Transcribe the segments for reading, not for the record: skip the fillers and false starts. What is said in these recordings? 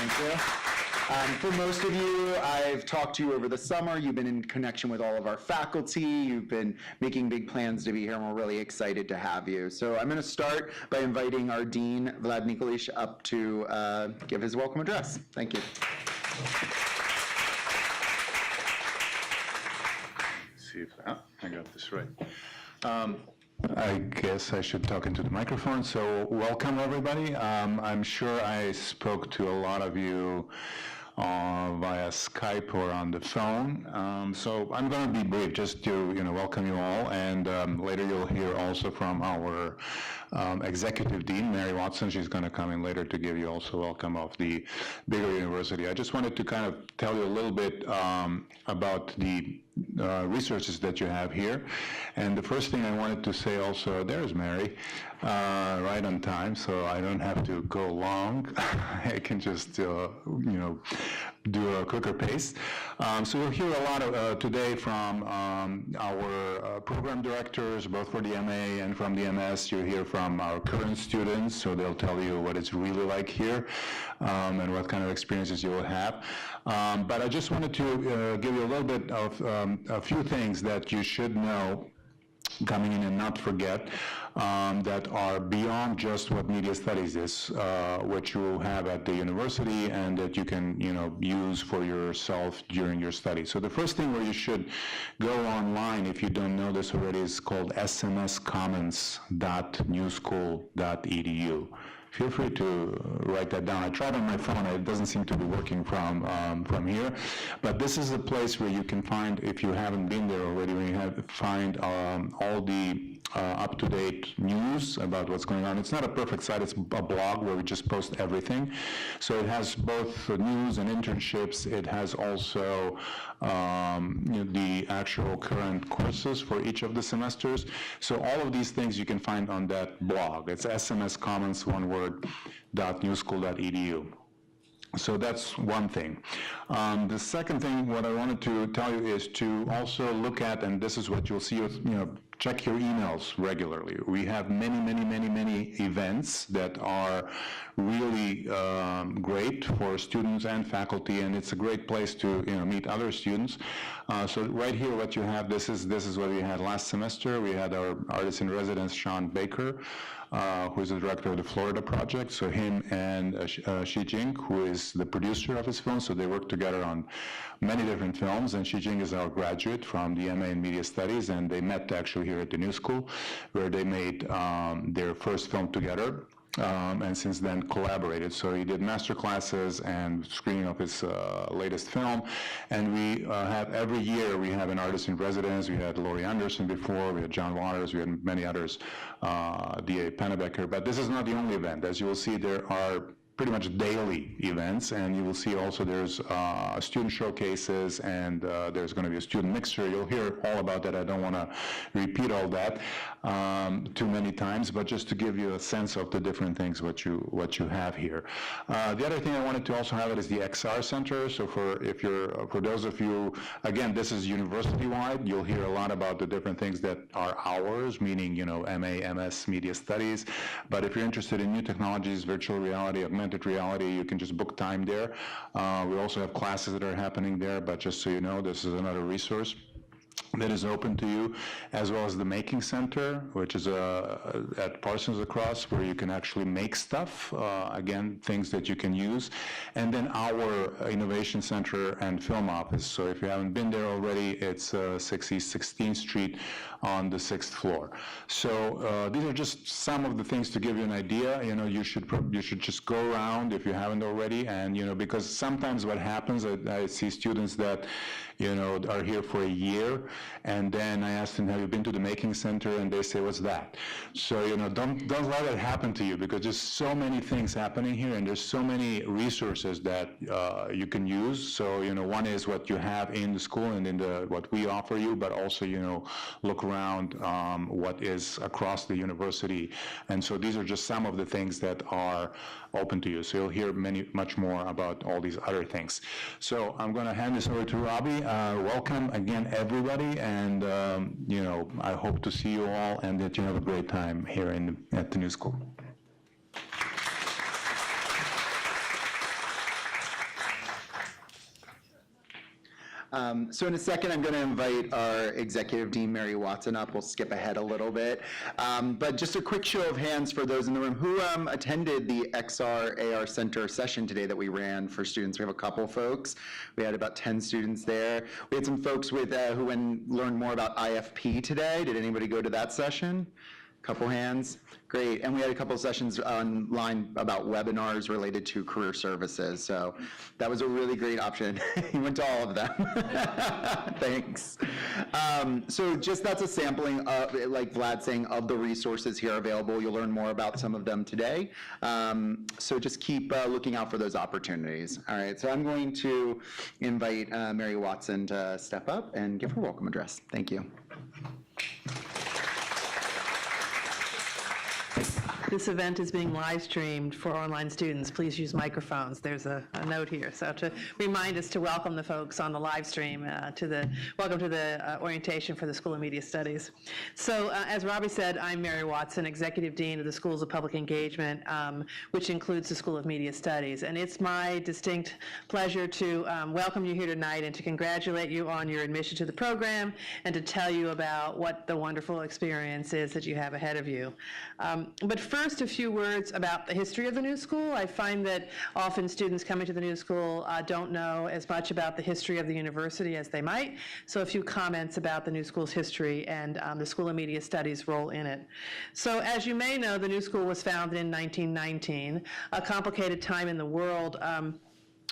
Thank you. For most of you, I've talked to you over the summer. You've been in connection with all of our faculty. You've been making big plans to be here, and we're really excited to have you. So I'm going to start by inviting our Dean, Vlad Nikolic, up to give his welcome address. Thank you. Let's see if I got this right. I guess I should talk into the microphone. So welcome, everybody. I'm sure I spoke to a lot of you via Skype or on the phone. So I'm going to be brief just to welcome you all, and later you'll hear also from our executive dean, Mary Watson. She's going to come in later to give you also welcome of the bigger university. I just wanted to kind of tell you a little bit about the resources that you have here. And the first thing I wanted to say also, there's Mary, right on time, so I don't have to go long. I can just, do a quicker pace. So you'll hear a lot of, today from our program directors, both for the MA and from the MS. You'll hear from our current students, so they'll tell you what it's really like here and what kind of experiences you will have. But I just wanted to give you a little bit of a few things that you should know coming in and not forget that are beyond just what media studies is, what you have at the university and that you can use for yourself during your study. So the first thing where you should go online, if you don't know this already, is called smscommons.newschool.edu. Feel free to write that down. I tried on my phone. It doesn't seem to be working from here. But this is a place where you can find, if you haven't been there already, where you find all the up-to-date news about what's going on. It's not a perfect site. It's a blog where we just post everything. So it has both news and internships. It has also the actual current courses for each of the semesters. So all of these things you can find on that blog. It's smscommons, one word, .newschool.edu. So that's one thing. The second thing, what I wanted to tell you is to also look at, and this is what you'll see, check your emails regularly. We have many events that are really great for students and faculty, and it's a great place to meet other students. So right here, what you have, this is what we had last semester. We had our artist in residence, Sean Baker, who is the director of the Florida project. So him and Shi Jing, who is the producer of his film, so they work together on many different films. And Shi Jing is our graduate from the MA in Media Studies, and they met actually here at the New School, where they made their first film together. And since then collaborated. So he did master classes and screening of his latest film. And we have every year we have an artist in residence. We had Laurie Anderson before, we had John Waters, we had many others, D.A. Pennebecker. But this is not the only event. As you will see, there are pretty much daily events, and you will see also there's student showcases, and there's going to be a student mixer. You'll hear all about that. I don't want to repeat all that too many times, but just to give you a sense of the different things what you have here. The other thing I wanted to also have is the XR Center. So for those of you, again, this is university-wide. You'll hear a lot about the different things that are ours, meaning MA, MS, Media Studies. But if you're interested in new technologies, virtual reality, augmented reality, you can just book time there. We also have classes that are happening there, but just so you know, this is another resource that is open to you, as well as the Making Center, which is at Parsons Across, where you can actually make stuff, again, things that you can use, and then our Innovation Center and Film Office. So if you haven't been there already, it's 6 East 16th Street on the 6th floor. So these are just some of the things to give you an idea. You should just go around if you haven't already, and because sometimes what happens, I see students that are here for a year, and then I ask them, have you been to the Making Center? And they say, what's that? So, don't let it happen to you, because there's so many things happening here, and there's so many resources that you can use. So, one is what you have in the school and in what we offer you, but also, look around what is across the university. And so these are just some of the things that are open to you. So you'll hear much more about all these other things. So I'm going to hand this over to Robbie. Welcome again, everybody, and I hope to see you all and that you have a great time here at the New School. So in a second, I'm going to invite our Executive Dean, Mary Watson, up. We'll skip ahead a little bit. But just a quick show of hands for those in the room who attended the XR AR Center session today that we ran for students. We have a couple folks. We had about 10 students there. We had some folks who learned more about IFP today. Did anybody go to that session? Couple hands. Great. And we had a couple of sessions online about webinars related to career services. So that was a really great option. You went to all of them. Thanks. So just that's a sampling of, like Vlad saying, of the resources here available. You'll learn more about some of them today. So just keep looking out for those opportunities. All right. So I'm going to invite Mary Watson to step up and give her welcome address. Thank you. This event is being live streamed for online students. Please use microphones. There's a note here. So to remind us to welcome the folks on the live stream welcome to the orientation for the School of Media Studies. So as Robbie said, I'm Mary Watson, Executive Dean of the Schools of Public Engagement, which includes the School of Media Studies. And it's my distinct pleasure to welcome you here tonight and to congratulate you on your admission to the program and to tell you about what the wonderful experience is that you have ahead of you. But first, a few words about the history of the New School. I find that often students coming to the New School don't know as much about the history of the university as they might. So a few comments about the New School's history and the School of Media Studies' role in it. So as you may know, the New School was founded in 1919, a complicated time in the world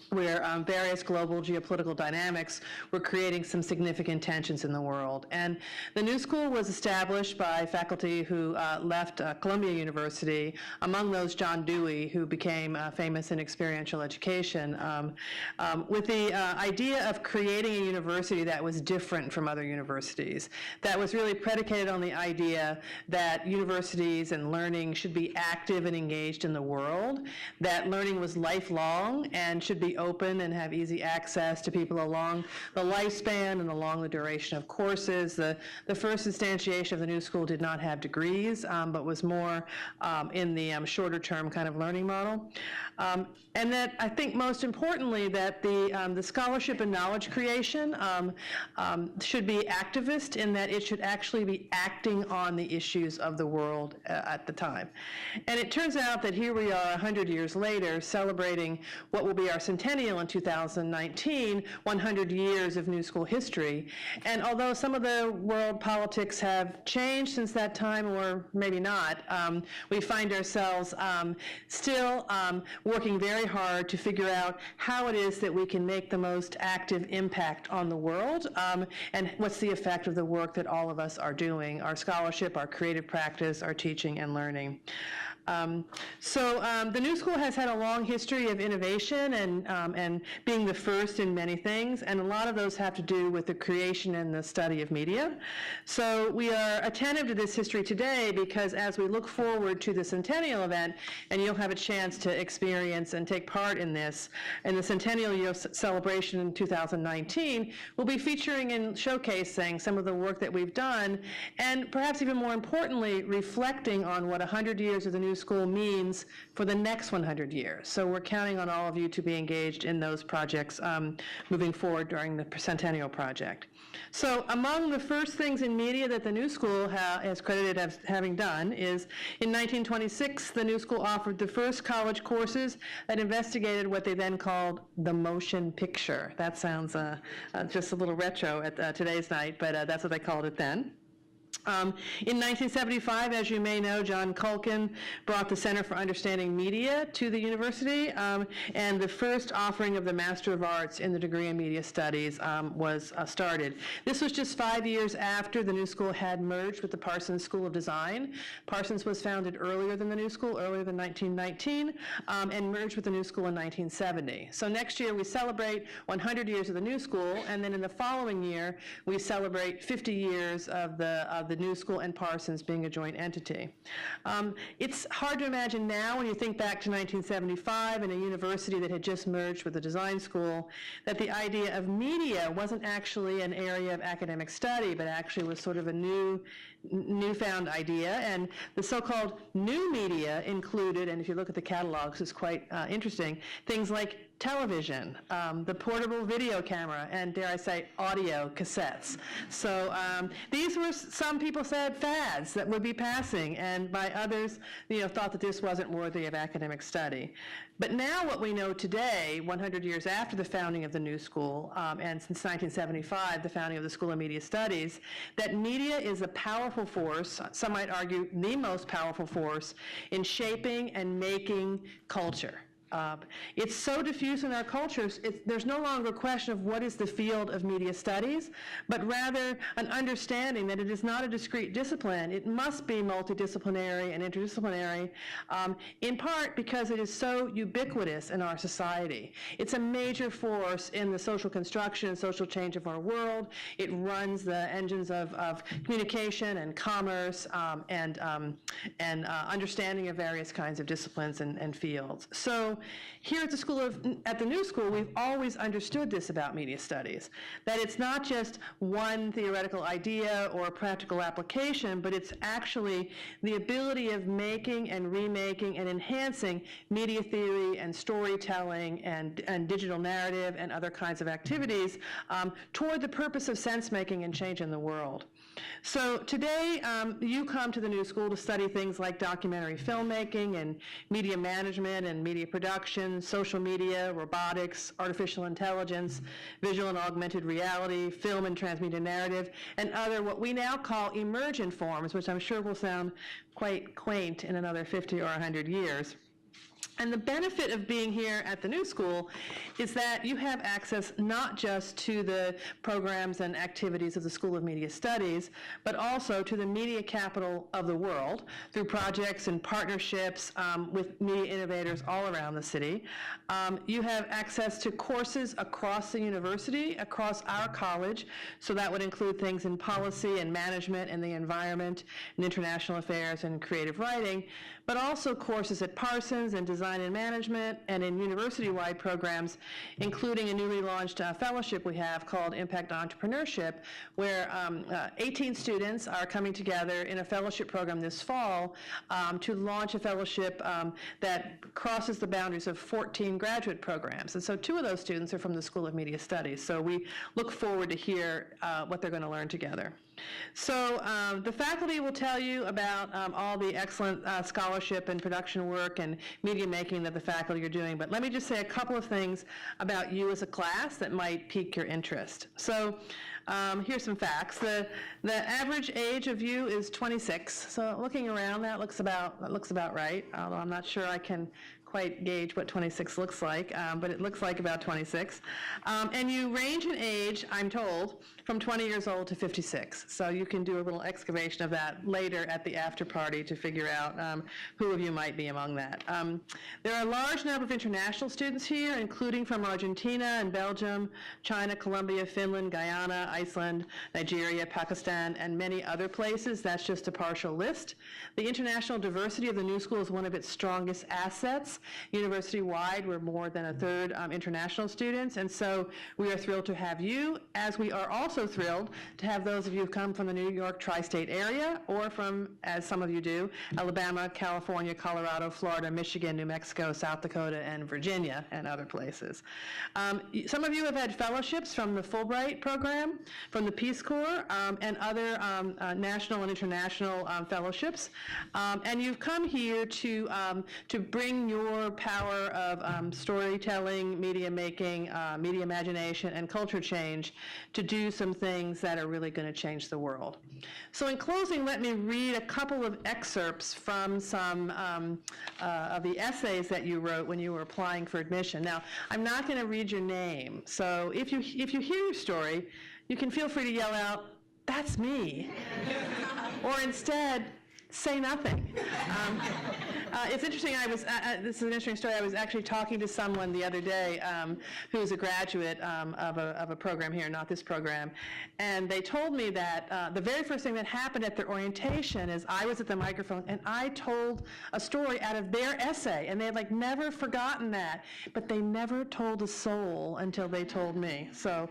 where various global geopolitical dynamics were creating some significant tensions in the world. And the New School was established by faculty who left Columbia University, among those John Dewey, who became famous in experiential education, with the idea of creating a university that was different from other universities, that was really predicated on the idea that universities and learning should be active and engaged in the world, that learning was lifelong and should be open and have easy access to people along the lifespan and along the duration of courses. The first instantiation of the New School did not have degrees, but was more in the shorter term kind of learning model. And that I think most importantly that the scholarship and knowledge creation should be activist in that it should actually be acting on the issues of the world at the time. And it turns out that here we are 100 years later celebrating what will be our centennial in 2019, 100 years of New School history. And although some of the world politics have changed since that time, or maybe not, we find ourselves still working very hard to figure out how it is that we can make the most active impact on the world, and what's the effect of the work that all of us are doing, our scholarship, our creative practice, our teaching and learning. The New School has had a long history of innovation and being the first in many things, and a lot of those have to do with the creation and the study of media. So we are attentive to this history today because as we look forward to the centennial event, and you'll have a chance to experience and take part in this, in the centennial year celebration in 2019, we'll be featuring and showcasing some of the work that we've done, and perhaps even more importantly, reflecting on what 100 years of the New School means for the next 100 years. So we're counting on all of you to be engaged in those projects moving forward during the Centennial Project. So among the first things in media that the New School is credited as having done is in 1926, the New School offered the first college courses that investigated what they then called the motion picture. That sounds just a little retro at today's night, but that's what they called it then. In 1975, as you may know, John Culkin brought the Center for Understanding Media to the university, and the first offering of the Master of Arts in the degree in Media Studies was started. This was just 5 years after the New School had merged with the Parsons School of Design. Parsons was founded earlier than the New School, earlier than 1919, and merged with the New School in 1970. So next year we celebrate 100 years of the New School, and then in the following year we celebrate 50 years of the New School and Parsons being a joint entity. It's hard to imagine now when you think back to 1975 and a university that had just merged with the design school that the idea of media wasn't actually an area of academic study, but actually was sort of a newfound idea, and the so-called new media included, and if you look at the catalogs, it's quite interesting, things like television, the portable video camera, and dare I say, audio cassettes. So these were, some people said, fads that would be passing, and by others, thought that this wasn't worthy of academic study. But now what we know today, 100 years after the founding of the New School, and since 1975, the founding of the School of Media Studies, that media is a powerful force, some might argue the most powerful force, in shaping and making culture. It's so diffuse in our cultures, there's no longer a question of what is the field of media studies, but rather an understanding that it is not a discrete discipline. It must be multidisciplinary and interdisciplinary, in part because it is so ubiquitous in our society. It's a major force in the social construction and social change of our world. It runs the engines of communication and commerce and understanding of various kinds of disciplines and fields. So here at the New School, we've always understood this about media studies, that it's not just one theoretical idea or practical application, but it's actually the ability of making and remaking and enhancing media theory and storytelling and digital narrative and other kinds of activities toward the purpose of sense-making and change in the world. So today, you come to the New School to study things like documentary filmmaking and media management and media production, social media, robotics, artificial intelligence, visual and augmented reality, film and transmedia narrative, and other what we now call emergent forms, which I'm sure will sound quite quaint in another 50 or 100 years. And the benefit of being here at the New School is that you have access not just to the programs and activities of the School of Media Studies, but also to the media capital of the world through projects and partnerships with media innovators all around the city. You have access to courses across the university, across our college, so that would include things in policy and management and the environment and international affairs and creative writing, but also courses at Parsons and design and management and in university-wide programs, including a newly launched fellowship we have called Impact Entrepreneurship, where 18 students are coming together in a fellowship program this fall to launch a fellowship that crosses the boundaries of 14 graduate programs. And so 2 of those students are from the School of Media Studies. So we look forward to hear what they're going to learn together. So the faculty will tell you about all the excellent scholarship and production work and media making that the faculty are doing, but let me just say a couple of things about you as a class that might pique your interest. So here's some facts. The average age of you is 26, so looking around, that looks about right, although I'm not sure I can quite gauge what 26 looks like, but it looks like about 26. And you range in age, I'm told, from 20 years old to 56. So you can do a little excavation of that later at the after party to figure out who of you might be among that. There are a large number of international students here, including from Argentina and Belgium, China, Colombia, Finland, Guyana, Iceland, Nigeria, Pakistan, and many other places. That's just a partial list. The international diversity of the New School is one of its strongest assets. University-wide, we're more than a third international students, and so we are thrilled to have you, as we are also thrilled to have those of you who come from the New York tri-state area, or from, as some of you do, Alabama, California, Colorado, Florida, Michigan, New Mexico, South Dakota, and Virginia, and other places. Some of you have had fellowships from the Fulbright program, from the Peace Corps, and other national and international fellowships, and you've come here to bring your power of storytelling, media making, media imagination, and culture change to do some things that are really going to change the world. So in closing, let me read a couple of excerpts from some of the essays that you wrote when you were applying for admission. Now, I'm not going to read your name, so if you hear your story, you can feel free to yell out, "That's me," or instead, say nothing. It's interesting, this is an interesting story. I was actually talking to someone the other day who's a graduate of a program here, not this program, and they told me that the very first thing that happened at their orientation is I was at the microphone and I told a story out of their essay, and they had never forgotten that, but they never told a soul until they told me. So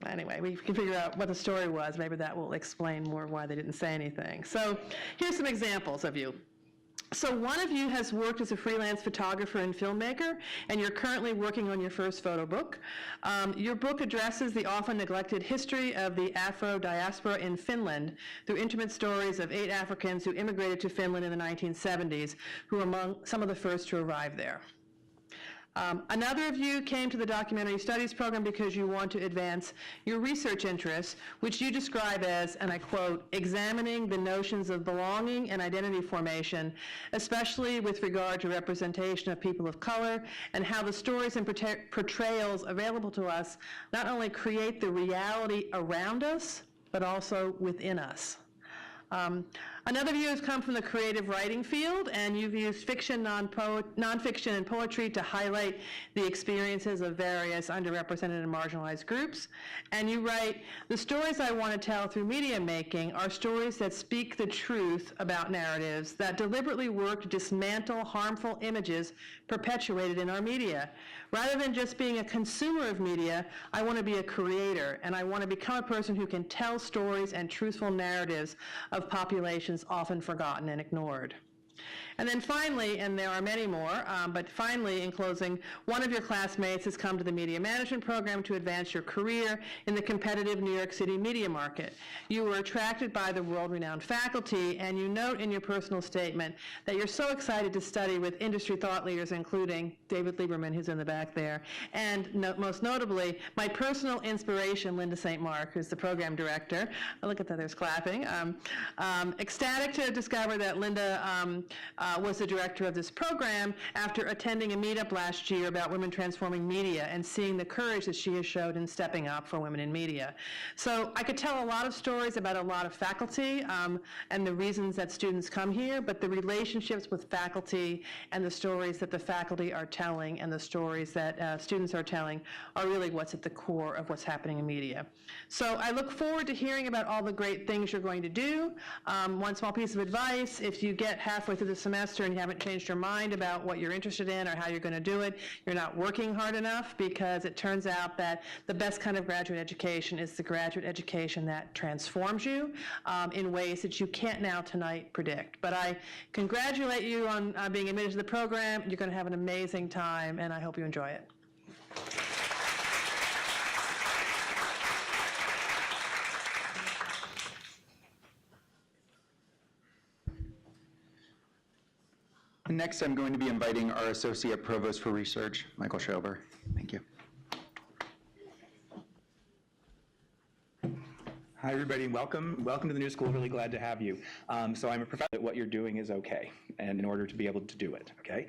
anyway, we can figure out what the story was. Maybe that will explain more why they didn't say anything. So here's some examples of you. So one of you has worked as a freelance photographer and filmmaker, and you're currently working on your first photo book. Your book addresses the often neglected history of the Afro diaspora in Finland through intimate stories of 8 Africans who immigrated to Finland in the 1970s, who were among some of the first to arrive there. Another of you came to the documentary studies program because you want to advance your research interests, which you describe as, and I quote, examining the notions of belonging and identity formation, especially with regard to representation of people of color, and how the stories and portrayals available to us not only create the reality around us, but also within us. Another of you has come from the creative writing field, and you've used fiction, nonfiction, and poetry to highlight the experiences of various underrepresented and marginalized groups. And you write, the stories I want to tell through media making are stories that speak the truth about narratives that deliberately work to dismantle harmful images perpetuated in our media. Rather than just being a consumer of media, I want to be a creator, and I want to become a person who can tell stories and truthful narratives of populations often forgotten and ignored. And then finally, and there are many more, but finally, in closing, one of your classmates has come to the media management program to advance your career in the competitive New York City media market. You were attracted by the world-renowned faculty, and you note in your personal statement that you're so excited to study with industry thought leaders, including David Lieberman, who's in the back there, and most notably, my personal inspiration, Linda St. Mark, who's the program director. Oh, look at that, there's clapping. Ecstatic to discover that Linda was the director of this program after attending a meetup last year about women transforming media and seeing the courage that she has showed in stepping up for women in media. So I could tell a lot of stories about a lot of faculty and the reasons that students come here, but the relationships with faculty and the stories that the faculty are telling and the stories that students are telling are really what's at the core of what's happening in media. So I look forward to hearing about all the great things you're going to do. One small piece of advice, if you get halfway through the semester and you haven't changed your mind about what you're interested in or how you're going to do it, you're not working hard enough, because it turns out that the best kind of graduate education is the graduate education that transforms you in ways that you can't now tonight predict. But I congratulate you on being admitted to the program. You're going to have an amazing time, and I hope you enjoy it. Next, I'm going to be inviting our Associate Provost for Research, Michael Schober. Thank you. Hi, everybody, and welcome. Welcome to the new school. Really glad to have you. So I'm a professor that what you're doing is okay, and in order to be able to do it, okay?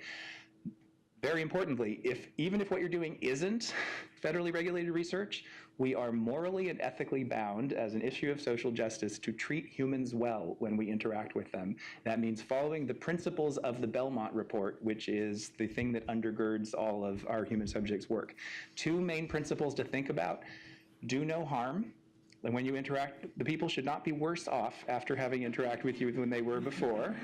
Very importantly, even if what you're doing isn't federally regulated research, we are morally and ethically bound as an issue of social justice to treat humans well when we interact with them. That means following the principles of the Belmont Report, which is the thing that undergirds all of our human subjects work. 2 main principles to think about: do no harm. And when you interact, the people should not be worse off after having interacted with you than they were before,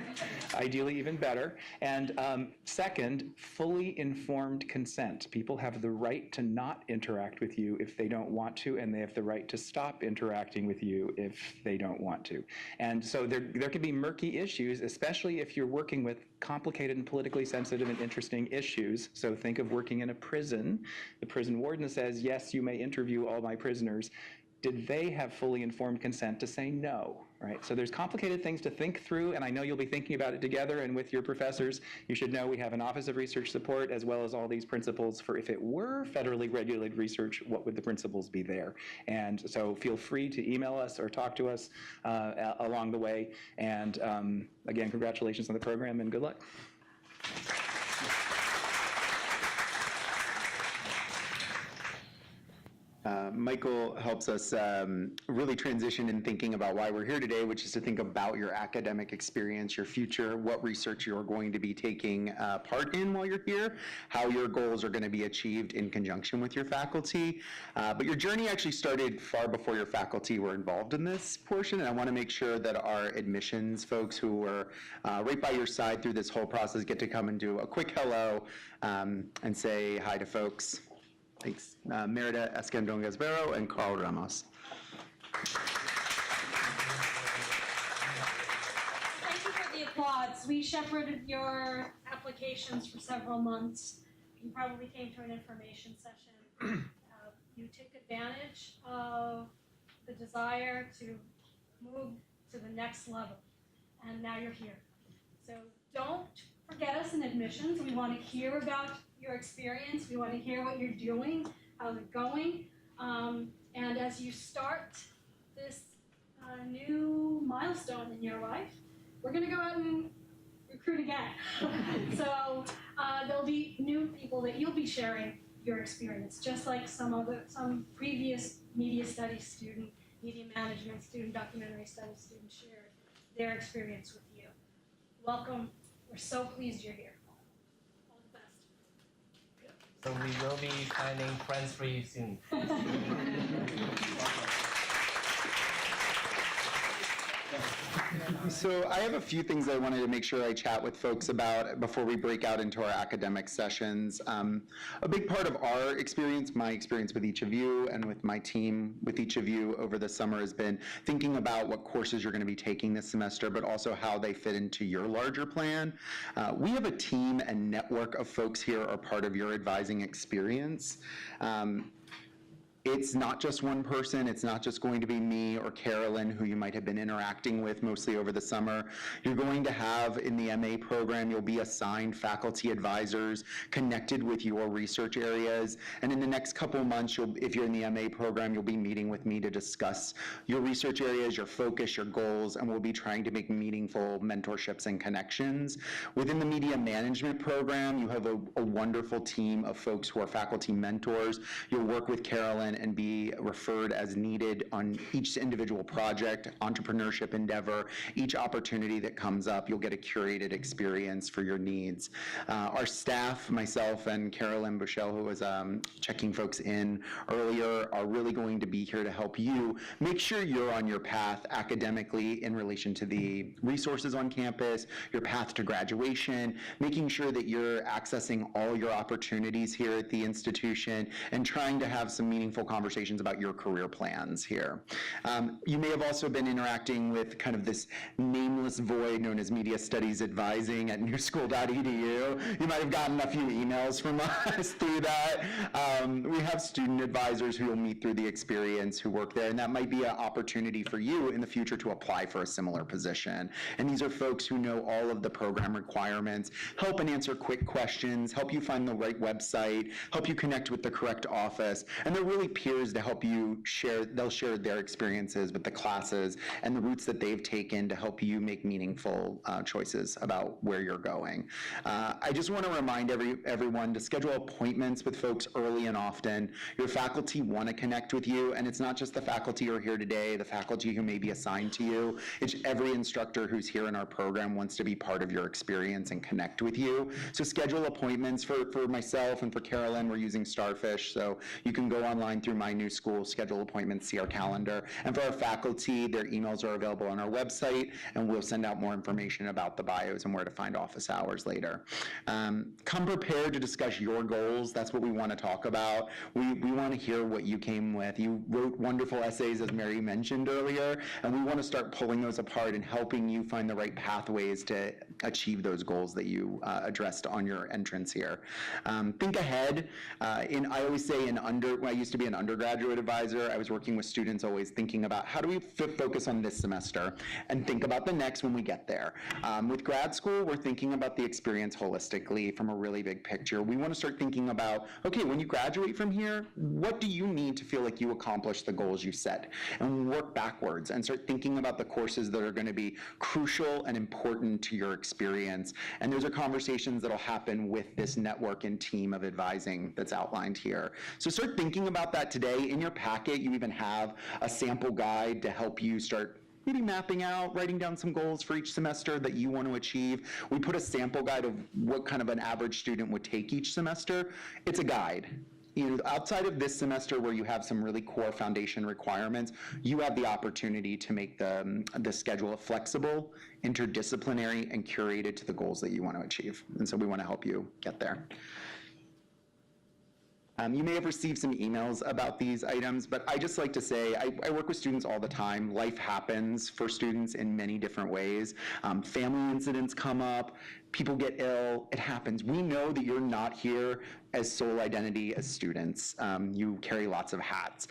ideally even better. And second, fully informed consent. People have the right to not interact with you if they don't want to, and they have the right to stop interacting with you if they don't want to. And so there can be murky issues, especially if you're working with complicated and politically sensitive and interesting issues. So think of working in a prison. The prison warden says, yes, you may interview all my prisoners. Did they have fully informed consent to say no, right? So there's complicated things to think through, and I know you'll be thinking about it together and with your professors. You should know we have an Office of Research Support, as well as all these principles for if it were federally regulated research, what would the principles be there? And so feel free to email us or talk to us along the way. And again, congratulations on the program and good luck. Michael helps us really transition in thinking about why we're here today, which is to think about your academic experience, your future, what research you're going to be taking part in while you're here, how your goals are going to be achieved in conjunction with your faculty. But your journey actually started far before your faculty were involved in this portion, and I want to make sure that our admissions folks who were right by your side through this whole process get to come and do a quick hello and say hi to folks. Thanks. Merida Escandon-Gasbero and Carl Ramos. Thank you for the applauds. We shepherded your applications for several months. You probably came to an information session. You took advantage of the desire to move to the next level, and now you're here. So don't forget us in admissions. We want to hear about your experience. We want to hear what you're doing, how's it going. And as you start this new milestone in your life, we're going to go out and recruit again. So there'll be new people that you'll be sharing your experience, just like some previous media studies student, media management student, documentary studies student shared their experience with you. Welcome. We're so pleased you're here. All the best. So we will be finding friends for you soon. So I have a few things I wanted to make sure I chat with folks about before we break out into our academic sessions. A big part of our experience, my experience with each of you and with my team with each of you over the summer has been thinking about what courses you're going to be taking this semester, but also how they fit into your larger plan. We have a team and network of folks here are part of your advising experience. It's not just one person. It's not just going to be me or Carolyn, who you might have been interacting with mostly over the summer. You're going to have, in the MA program, you'll be assigned faculty advisors connected with your research areas. And in the next couple of months, if you're in the MA program, you'll be meeting with me to discuss your research areas, your focus, your goals, and we'll be trying to make meaningful mentorships and connections. Within the media management program, you have a wonderful team of folks who are faculty mentors. You'll work with Carolyn and be referred as needed on each individual project, entrepreneurship endeavor, each opportunity that comes up. You'll get a curated experience for your needs. Our staff, myself and Carolyn Bushell, who was checking folks in earlier, are really going to be here to help you make sure you're on your path academically in relation to the resources on campus, your path to graduation, making sure that you're accessing all your opportunities here at the institution, and trying to have some meaningful conversations about your career plans here. You may have also been interacting with kind of this nameless void known as Media Studies Advising at newschool.edu. You might have gotten a few emails from us through that. We have student advisors who you'll meet through the experience who work there, and that might be an opportunity for you in the future to apply for a similar position. And these are folks who know all of the program requirements, help and answer quick questions, help you find the right website, help you connect with the correct office, and they're really peers to help you share. They'll share their experiences with the classes and the routes that they've taken to help you make meaningful choices about where you're going. I just want to remind everyone to schedule appointments with folks early and often. Your faculty want to connect with you, and it's not just the faculty who are here today, the faculty who may be assigned to you. It's every instructor who's here in our program wants to be part of your experience and connect with you. So schedule appointments for myself and for Carolyn. We're using Starfish, so you can go online through My New School, schedule appointments, see our calendar. And for our faculty, their emails are available on our website, and we'll send out more information about the bios and where to find office hours later. Come prepared to discuss your goals. That's what we want to talk about. We want to hear what you came with. You wrote wonderful essays, as Mary mentioned earlier, and we want to start pulling those apart and helping you find the right pathways to achieve those goals that you addressed on your entrance here. Think ahead. I always say when I used to be an undergraduate advisor, I was working with students always thinking about how do we focus on this semester and think about the next when we get there. With grad school, we're thinking about the experience holistically from a really big picture. We want to start thinking about, okay, when you graduate from here, what do you need to feel like you accomplished the goals you set? And work backwards and start thinking about the courses that are going to be crucial and important to your experience. And those are conversations that'll happen with this network and team of advising that's outlined here. So start thinking about that today. In your packet, you even have a sample guide to help you start maybe mapping out, writing down some goals for each semester that you want to achieve. We put a sample guide of what kind of an average student would take each semester. It's a guide. Outside of this semester where you have some really core foundation requirements, you have the opportunity to make the schedule flexible, interdisciplinary, and curated to the goals that you want to achieve. And so we want to help you get there. You may have received some emails about these items, but I just like to say I work with students all the time. Life happens for students in many different ways. Family incidents come up, people get ill, it happens. We know that you're not here as sole identity as students. You carry lots of hats.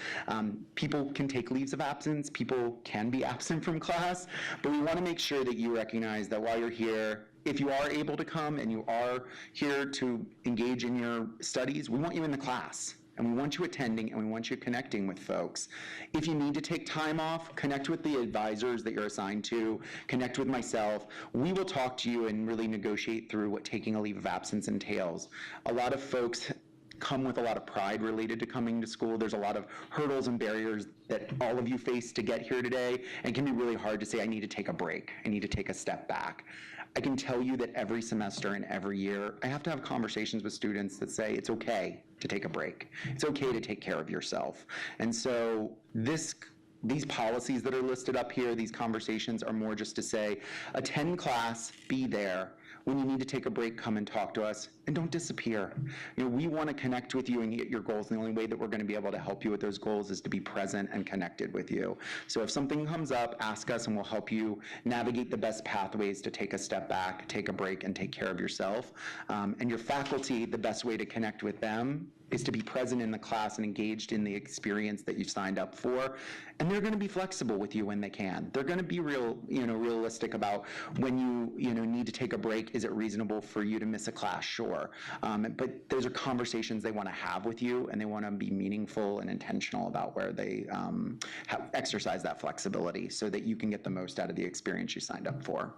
People can take leaves of absence, people can be absent from class, but we want to make sure that you recognize that while you're here, if you are able to come and you are here to engage in your studies, we want you in the class. And we want you attending, and we want you connecting with folks. If you need to take time off, connect with the advisors that you're assigned to, connect with myself. We will talk to you and really negotiate through what taking a leave of absence entails. A lot of folks come with a lot of pride related to coming to school. There's a lot of hurdles and barriers that all of you face to get here today, and it can be really hard to say, I need to take a break. I need to take a step back. I can tell you that every semester and every year, I have to have conversations with students that say it's okay to take a break. It's okay to take care of yourself. And so these policies that are listed up here, these conversations are more just to say, attend class, be there. When you need to take a break, come and talk to us, and don't disappear. We want to connect with you and get your goals, and the only way that we're going to be able to help you with those goals is to be present and connected with you. So if something comes up, ask us, and we'll help you navigate the best pathways to take a step back, take a break, and take care of yourself. And your faculty, the best way to connect with them is to be present in the class and engaged in the experience that you've signed up for. And they're going to be flexible with you when they can. They're going to be realistic about when you need to take a break. Is it reasonable for you to miss a class? Sure. But those are conversations they want to have with you, and they want to be meaningful and intentional about where they exercise that flexibility so that you can get the most out of the experience you signed up for.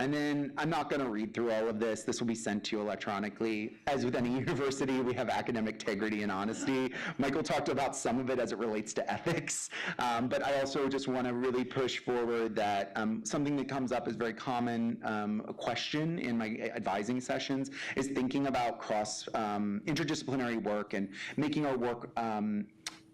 And then I'm not going to read through all of this. This will be sent to you electronically. As with any university, we have academic integrity and honesty. Michael talked about some of it as it relates to ethics, but I also just want to really push forward that something that comes up is very common, a question in my advising sessions is thinking about interdisciplinary work and making our work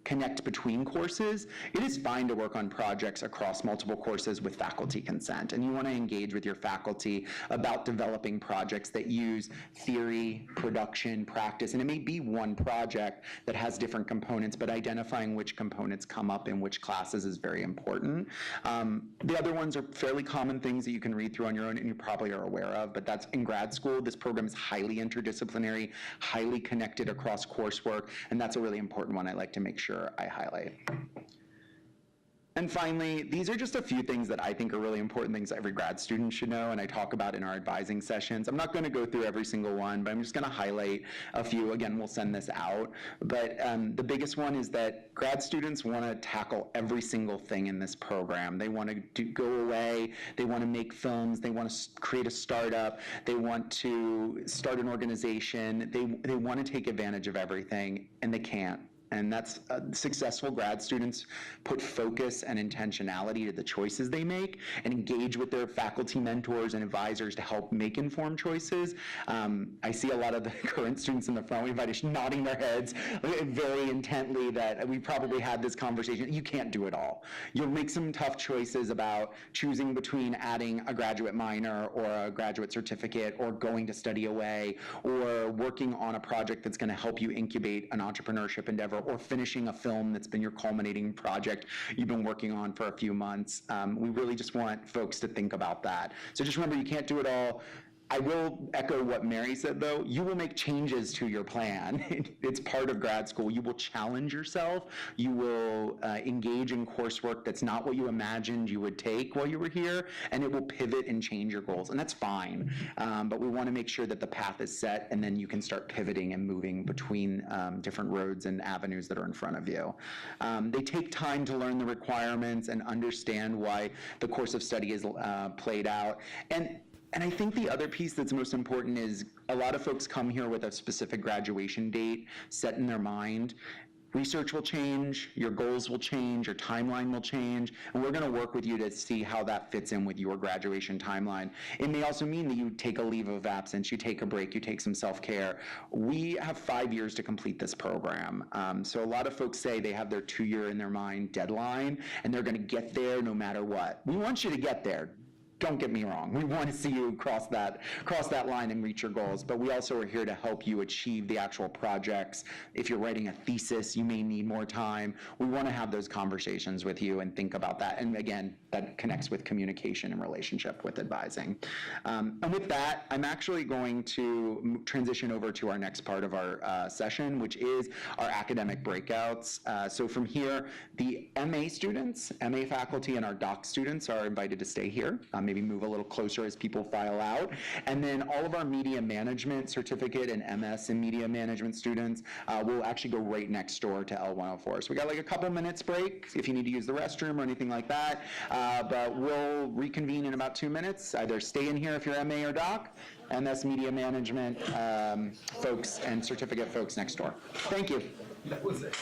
connect between courses. It is fine to work on projects across multiple courses with faculty consent, and you want to engage with your faculty about developing projects that use theory, production, practice, and it may be one project that has different components, but identifying which components come up in which classes is very important. The other ones are fairly common things that you can read through on your own and you probably are aware of, but that's in grad school. This program is highly interdisciplinary, highly connected across coursework, and that's a really important one I like to make sure I highlight. And finally, these are just a few things that I think are really important things every grad student should know, and I talk about in our advising sessions. I'm not going to go through every single one, but I'm just going to highlight a few. Again, we'll send this out. But the biggest one is that grad students want to tackle every single thing in this program. They want to go away. They want to make films. They want to create a startup. They want to start an organization. They want to take advantage of everything, and they can't. And that's successful grad students put focus and intentionality to the choices they make and engage with their faculty mentors and advisors to help make informed choices. I see a lot of the current students in the front, we invite nodding their heads very intently that we probably had this conversation. You can't do it all. You'll make some tough choices about choosing between adding a graduate minor or a graduate certificate or going to study away or working on a project that's going to help you incubate an entrepreneurship endeavor or finishing a film that's been your culminating project you've been working on for a few months. We really just want folks to think about that. So just remember, you can't do it all. I will echo what Mary said, though. You will make changes to your plan. It's part of grad school. You will challenge yourself. You will engage in coursework that's not what you imagined you would take while you were here, and it will pivot and change your goals, and that's fine. But we want to make sure that the path is set, and then you can start pivoting and moving between different roads and avenues that are in front of you. They take time to learn the requirements and understand why the course of study is played out. And I think the other piece that's most important is a lot of folks come here with a specific graduation date set in their mind. Research will change, your goals will change, your timeline will change, and we're going to work with you to see how that fits in with your graduation timeline. It may also mean that you take a leave of absence, you take a break, you take some self-care. We have 5 years to complete this program. So a lot of folks say they have their 2-year in their mind deadline, and they're going to get there no matter what. We want you to get there. don't get me wrong, we want to see you cross that line and reach your goals, but we also are here to help you achieve the actual projects. If you're writing a thesis, you may need more time. We want to have those conversations with you and think about that. And again, that connects with communication and relationship with advising. And with that, I'm actually going to transition over to our next part of our session, which is our academic breakouts. So from here, the MA students, MA faculty, and our doc students are invited to stay here. Maybe move a little closer as people file out. And then all of our media management certificate and MS in media management students will actually go right next door to L104. So we got like a couple minutes break if you need to use the restroom or anything like that. But we'll reconvene in about 2 minutes. Either stay in here if you're MA or doc, MS media management folks and certificate folks next door. Thank you. That was it.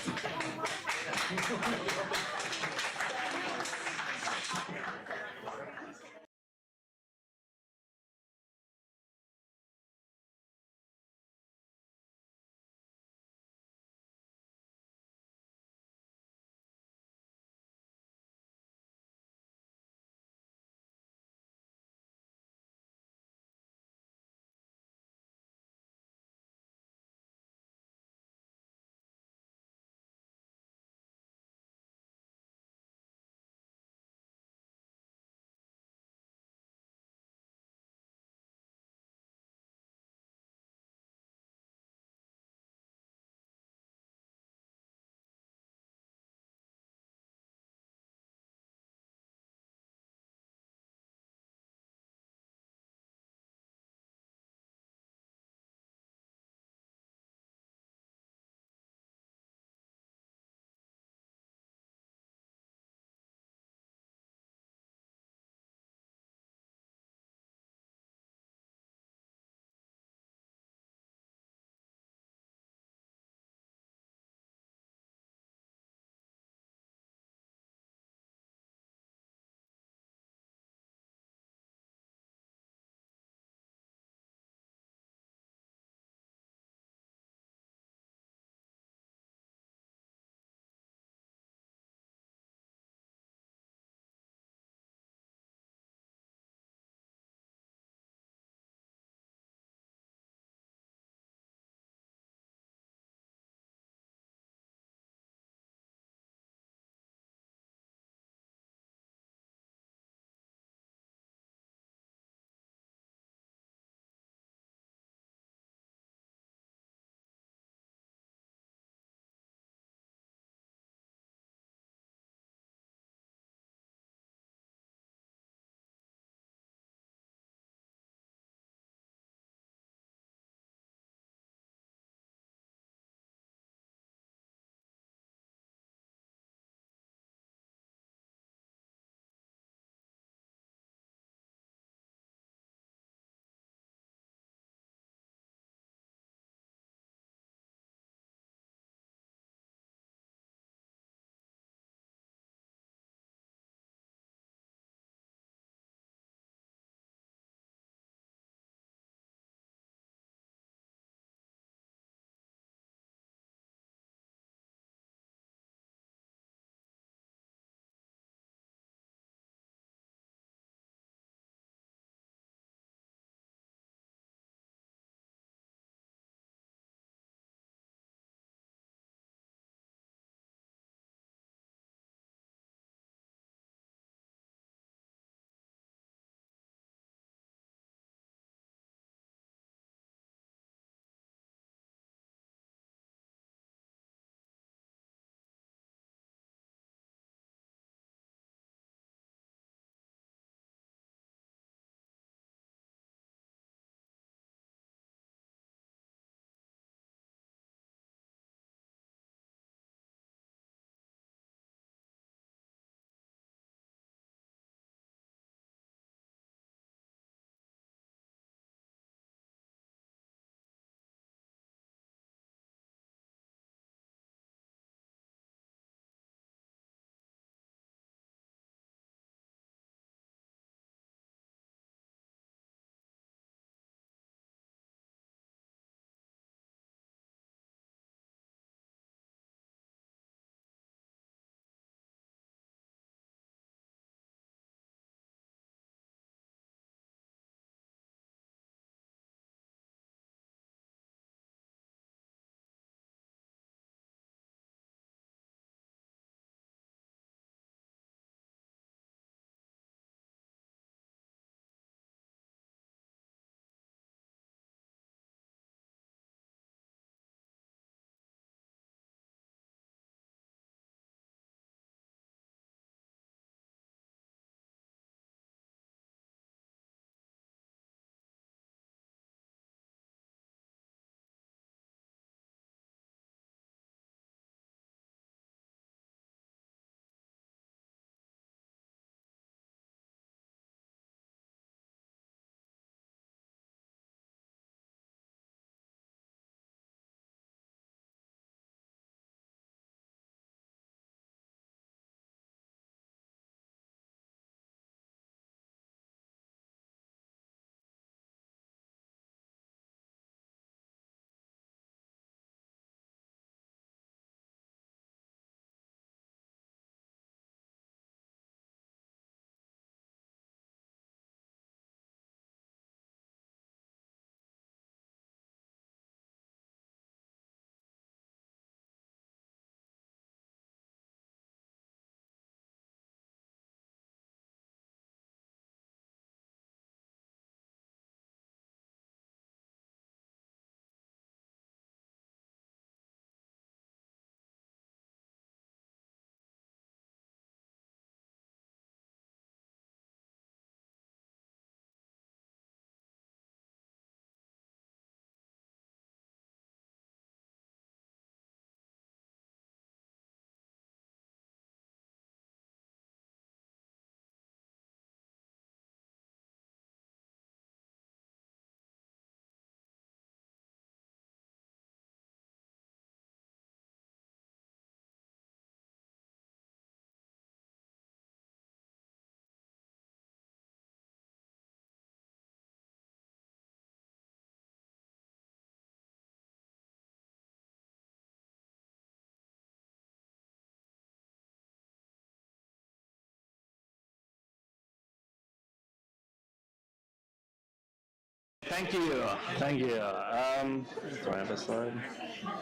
Thank you. Thank you. Do I have a slide?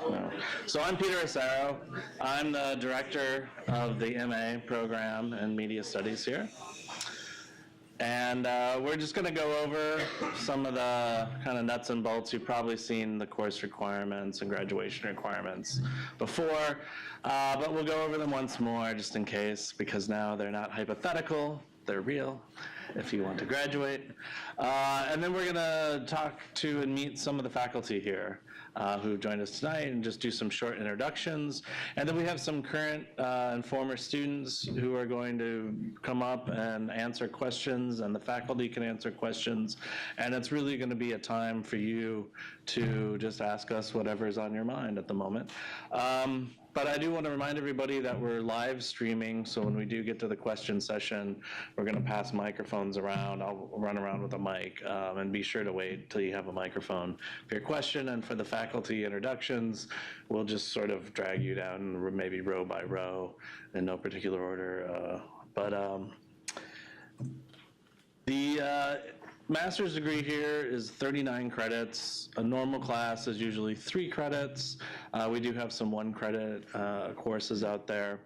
No. So I'm Peter Acero. I'm the director of the MA program in Media Studies here. And we're just going to go over some of the kind of nuts and bolts. You've probably seen the course requirements and graduation requirements before, but we'll go over them once more just in case, because now they're not hypothetical, they're real if you want to graduate. And then we're going to talk to and meet some of the faculty here who joined us tonight and just do some short introductions. And then we have some current and former students who are going to come up and answer questions, and the faculty can answer questions. And it's really going to be a time for you to just ask us whatever's on your mind at the moment. But I do want to remind everybody that we're live streaming, so when we do get to the question session, we're going to pass microphones around. I'll run around with a mic, and be sure to wait till you have a microphone for your question. And for the faculty introductions, we'll just sort of drag you down maybe row by row in no particular order. The master's degree here is 39 credits. A normal class is usually 3 credits. We do have some 1-credit courses out there.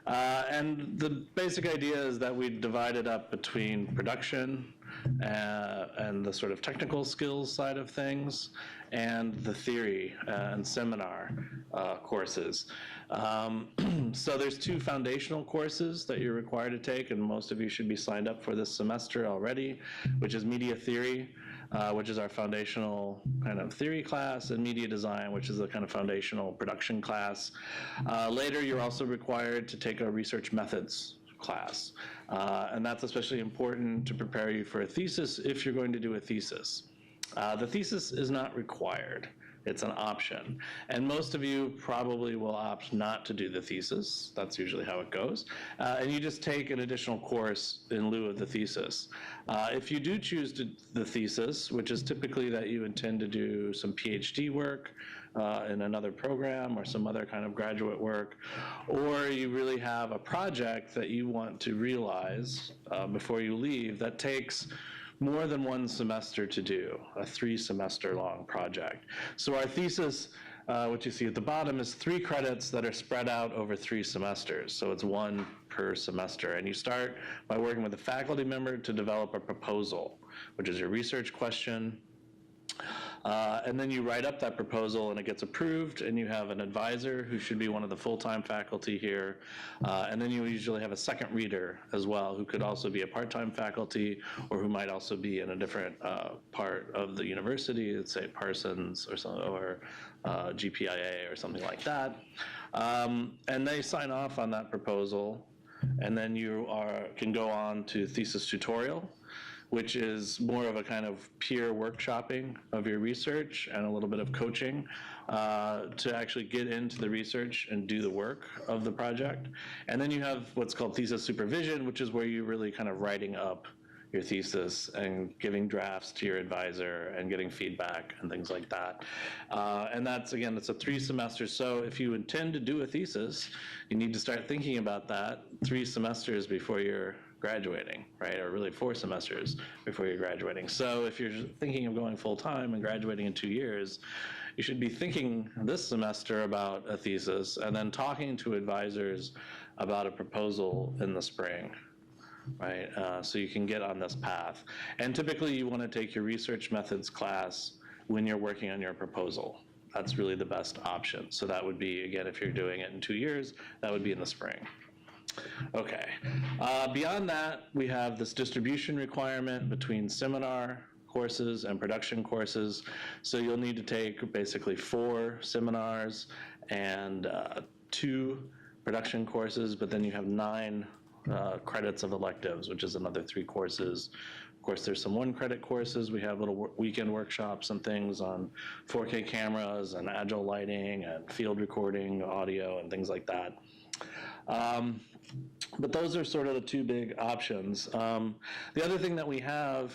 And the basic idea is that we divide it up between production and the sort of technical skills side of things, and the theory and seminar courses. So there's 2 foundational courses that you're required to take, and most of you should be signed up for this semester already, which is media theory, which is our foundational kind of theory class, and media design, which is the kind of foundational production class. Later, you're also required to take a research methods class, and that's especially important to prepare you for a thesis if you're going to do a thesis. The thesis is not required. It's an option. And most of you probably will opt not to do the thesis. That's usually how it goes. And you just take an additional course in lieu of the thesis. If you do choose the thesis, which is typically that you intend to do some PhD work in another program or some other kind of graduate work, or you really have a project that you want to realize before you leave that takes more than 1 semester to do, a 3-semester long project. So our thesis, what you see at the bottom, is 3 credits that are spread out over 3 semesters. So it's 1 per semester. And you start by working with a faculty member to develop a proposal, which is your research question. And then you write up that proposal and it gets approved, and you have an advisor who should be one of the full-time faculty here. And then you usually have a second reader as well, who could also be a part-time faculty, or who might also be in a different part of the university, let's say Parsons or GPIA or something like that. And they sign off on that proposal, and then you can go on to thesis tutorial, which is more of a kind of peer workshopping of your research and a little bit of coaching to actually get into the research and do the work of the project. And then you have what's called thesis supervision, which is where you're really kind of writing up your thesis and giving drafts to your advisor and getting feedback and things like that. And that's, again, it's a 3 semesters. So if you intend to do a thesis, you need to start thinking about that 3 semesters before you're graduating, right? Or really 4 semesters before you're graduating. So if you're thinking of going full-time and graduating in 2 years, you should be thinking this semester about a thesis and then talking to advisors about a proposal in the spring, right? So you can get on this path. And typically you want to take your research methods class when you're working on your proposal. That's really the best option. So that would be, again, if you're doing it in 2 years, that would be in the spring. Okay. Beyond that, we have this distribution requirement between seminar courses and production courses. So you'll need to take basically 4 seminars and 2 production courses, but then you have 9 credits of electives, which is another 3 courses. Of course, there's some 1-credit courses. We have little weekend workshops and things on 4K cameras and agile lighting and field recording, audio, and things like that. But those are sort of the 2 big options. The other thing that we have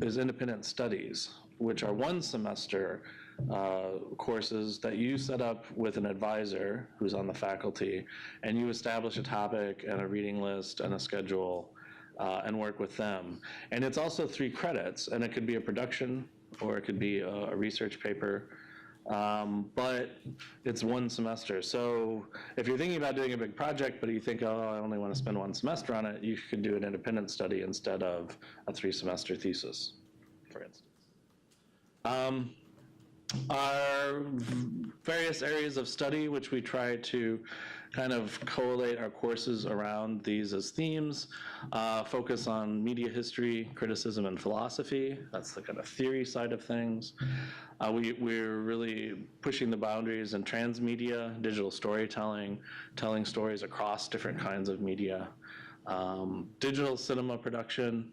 is independent studies, which are 1 semester courses that you set up with an advisor who's on the faculty, and you establish a topic and a reading list and a schedule and work with them. And it's also 3 credits, and it could be a production or it could be a research paper, but it's 1 semester. So if you're thinking about doing a big project, but you think, oh, I only want to spend 1 semester on it, you could do an independent study instead of a 3-semester thesis, for instance. Our various areas of study, which we try to kind of collate our courses around these as themes, focus on media history, criticism, and philosophy. That's the kind of theory side of things. We're really pushing the boundaries in transmedia, digital storytelling, telling stories across different kinds of media, digital cinema production,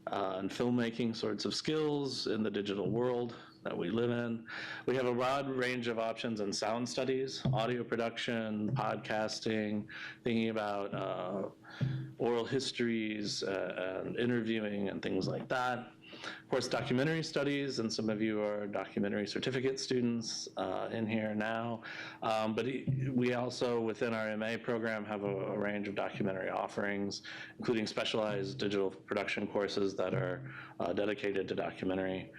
and filmmaking sorts of skills in the digital world that we live in. We have a broad range of options in sound studies, audio production, podcasting, thinking about oral histories and interviewing and things like that. Of course, documentary studies, and some of you are documentary certificate students in here now. But we also, within our MA program, have a range of documentary offerings, including specialized digital production courses that are dedicated to documentary.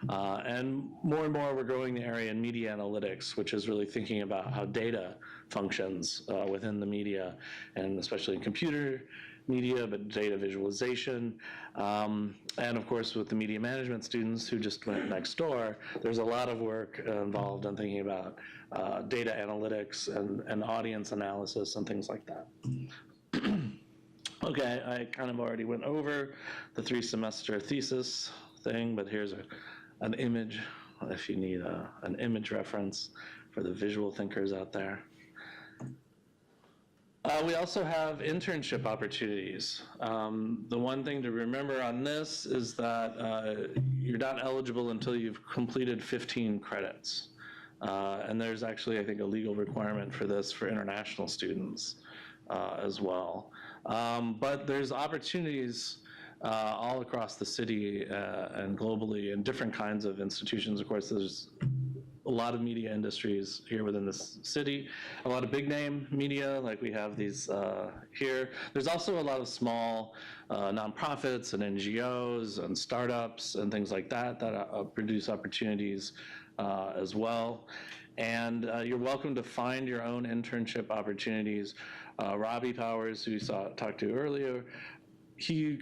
And more, we're growing the area in media analytics, which is really thinking about how data functions within the media, and especially in computer media, but data visualization. And of course, with the media management students who just went next door, there's a lot of work involved in thinking about data analytics and audience analysis and things like that. Okay, I kind of already went over the 3-semester thesis thing, but here's an image if you need an image reference for the visual thinkers out there. We also have internship opportunities. The one thing to remember on this is that you're not eligible until you've completed 15 credits. And there's actually, I think, a legal requirement for this for international students as well. But there's opportunities all across the city and globally in different kinds of institutions. Of course, there's a lot of media industries here within this city, a lot of big name media, like we have these here. There's also a lot of small nonprofits and NGOs and startups and things like that that produce opportunities as well. And you're welcome to find your own internship opportunities. Robbie Powers, who you talked to earlier, he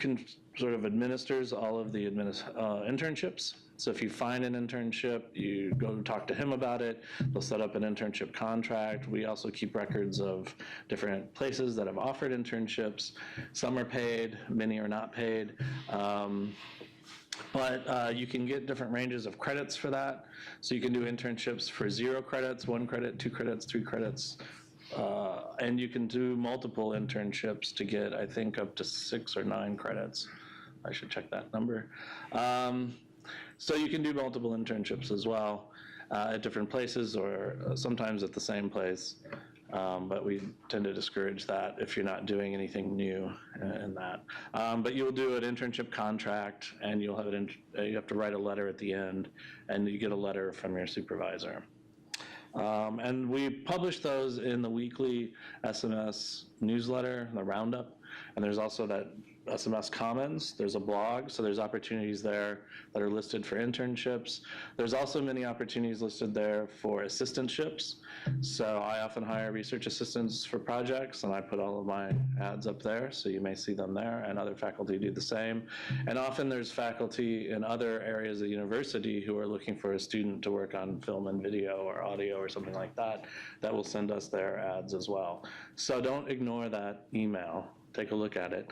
sort of administers all of the internships. So if you find an internship, you go talk to him about it. They'll set up an internship contract. We also keep records of different places that have offered internships. Some are paid, many are not paid. But you can get different ranges of credits for that. So you can do internships for 0 credits, 1 credit, 2 credits, 3 credits. And you can do multiple internships to get, I think, up to 6 or 9 credits. I should check that number. So you can do multiple internships as well at different places or sometimes at the same place. But we tend to discourage that if you're not doing anything new in that. But you'll do an internship contract, and you'll have you have to write a letter at the end, and you get a letter from your supervisor. And we publish those in the weekly SMS newsletter, the roundup, and there's also that SMS Commons. There's a blog, so there's opportunities there that are listed for internships. There's also many opportunities listed there for assistantships. So I often hire research assistants for projects, and I put all of my ads up there, so you may see them there, and other faculty do the same. And often there's faculty in other areas of the university who are looking for a student to work on film and video or audio or something like that, that will send us their ads as well. So don't ignore that email. Take a look at it.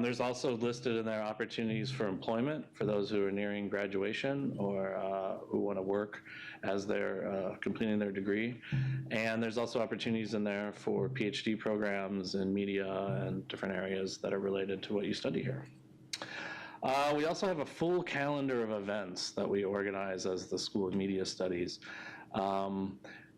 There's also listed in there opportunities for employment for those who are nearing graduation or who want to work as they're completing their degree. And there's also opportunities in there for PhD programs in media and different areas that are related to what you study here. We also have a full calendar of events that we organize as the School of Media Studies.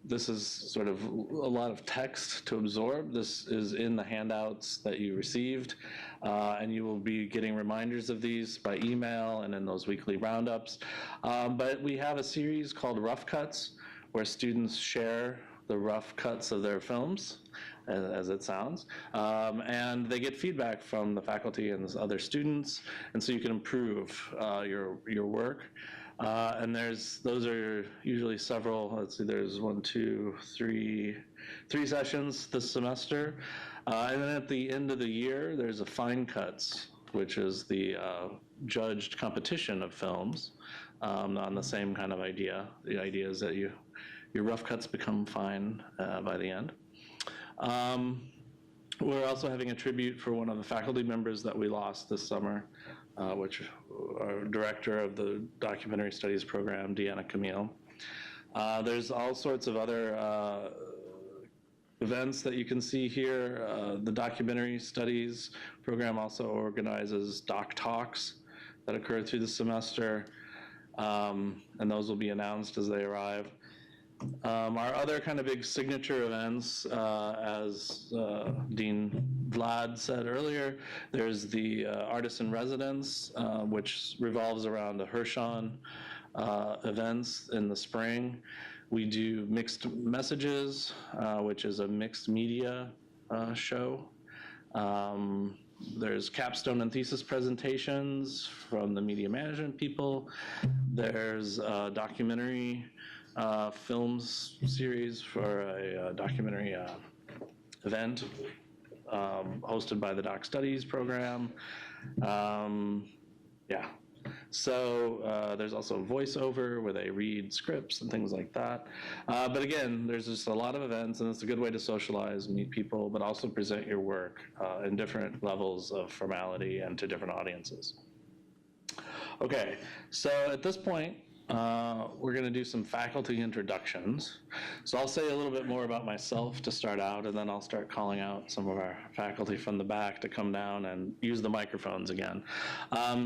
This is sort of a lot of text to absorb. This is in the handouts that you received, and you will be getting reminders of these by email and in those weekly roundups. But we have a series called Rough Cuts, where students share the rough cuts of their films, as it sounds, and they get feedback from the faculty and other students, and so you can improve your work. And those are usually several, let's see, there's 3 sessions this semester. And then at the end of the year, there's a fine cuts, which is the judged competition of films, on the same kind of idea. The idea is that your rough cuts become fine by the end. We're also having a tribute for one of the faculty members that we lost this summer, which our director of the documentary studies program, Deanna Camille. There's all sorts of other events that you can see here. The documentary studies program also organizes doc talks that occur through the semester, and those will be announced as they arrive. Our other kind of big signature events, as Dean Vlad said earlier, there's the Artist in Residence, which revolves around the Hirshon events in the spring. We do Mixed Messages, which is a mixed media show. There's capstone and thesis presentations from the media management people. There's a documentary films series for a documentary event hosted by the Doc Studies program. Yeah. So there's also voiceover where they read scripts and things like that. But again, there's just a lot of events, and it's a good way to socialize, meet people, but also present your work in different levels of formality and to different audiences. Okay, so at this point, we're going to do some faculty introductions. So I'll say a little bit more about myself to start out, and then I'll start calling out some of our faculty from the back to come down and use the microphones again.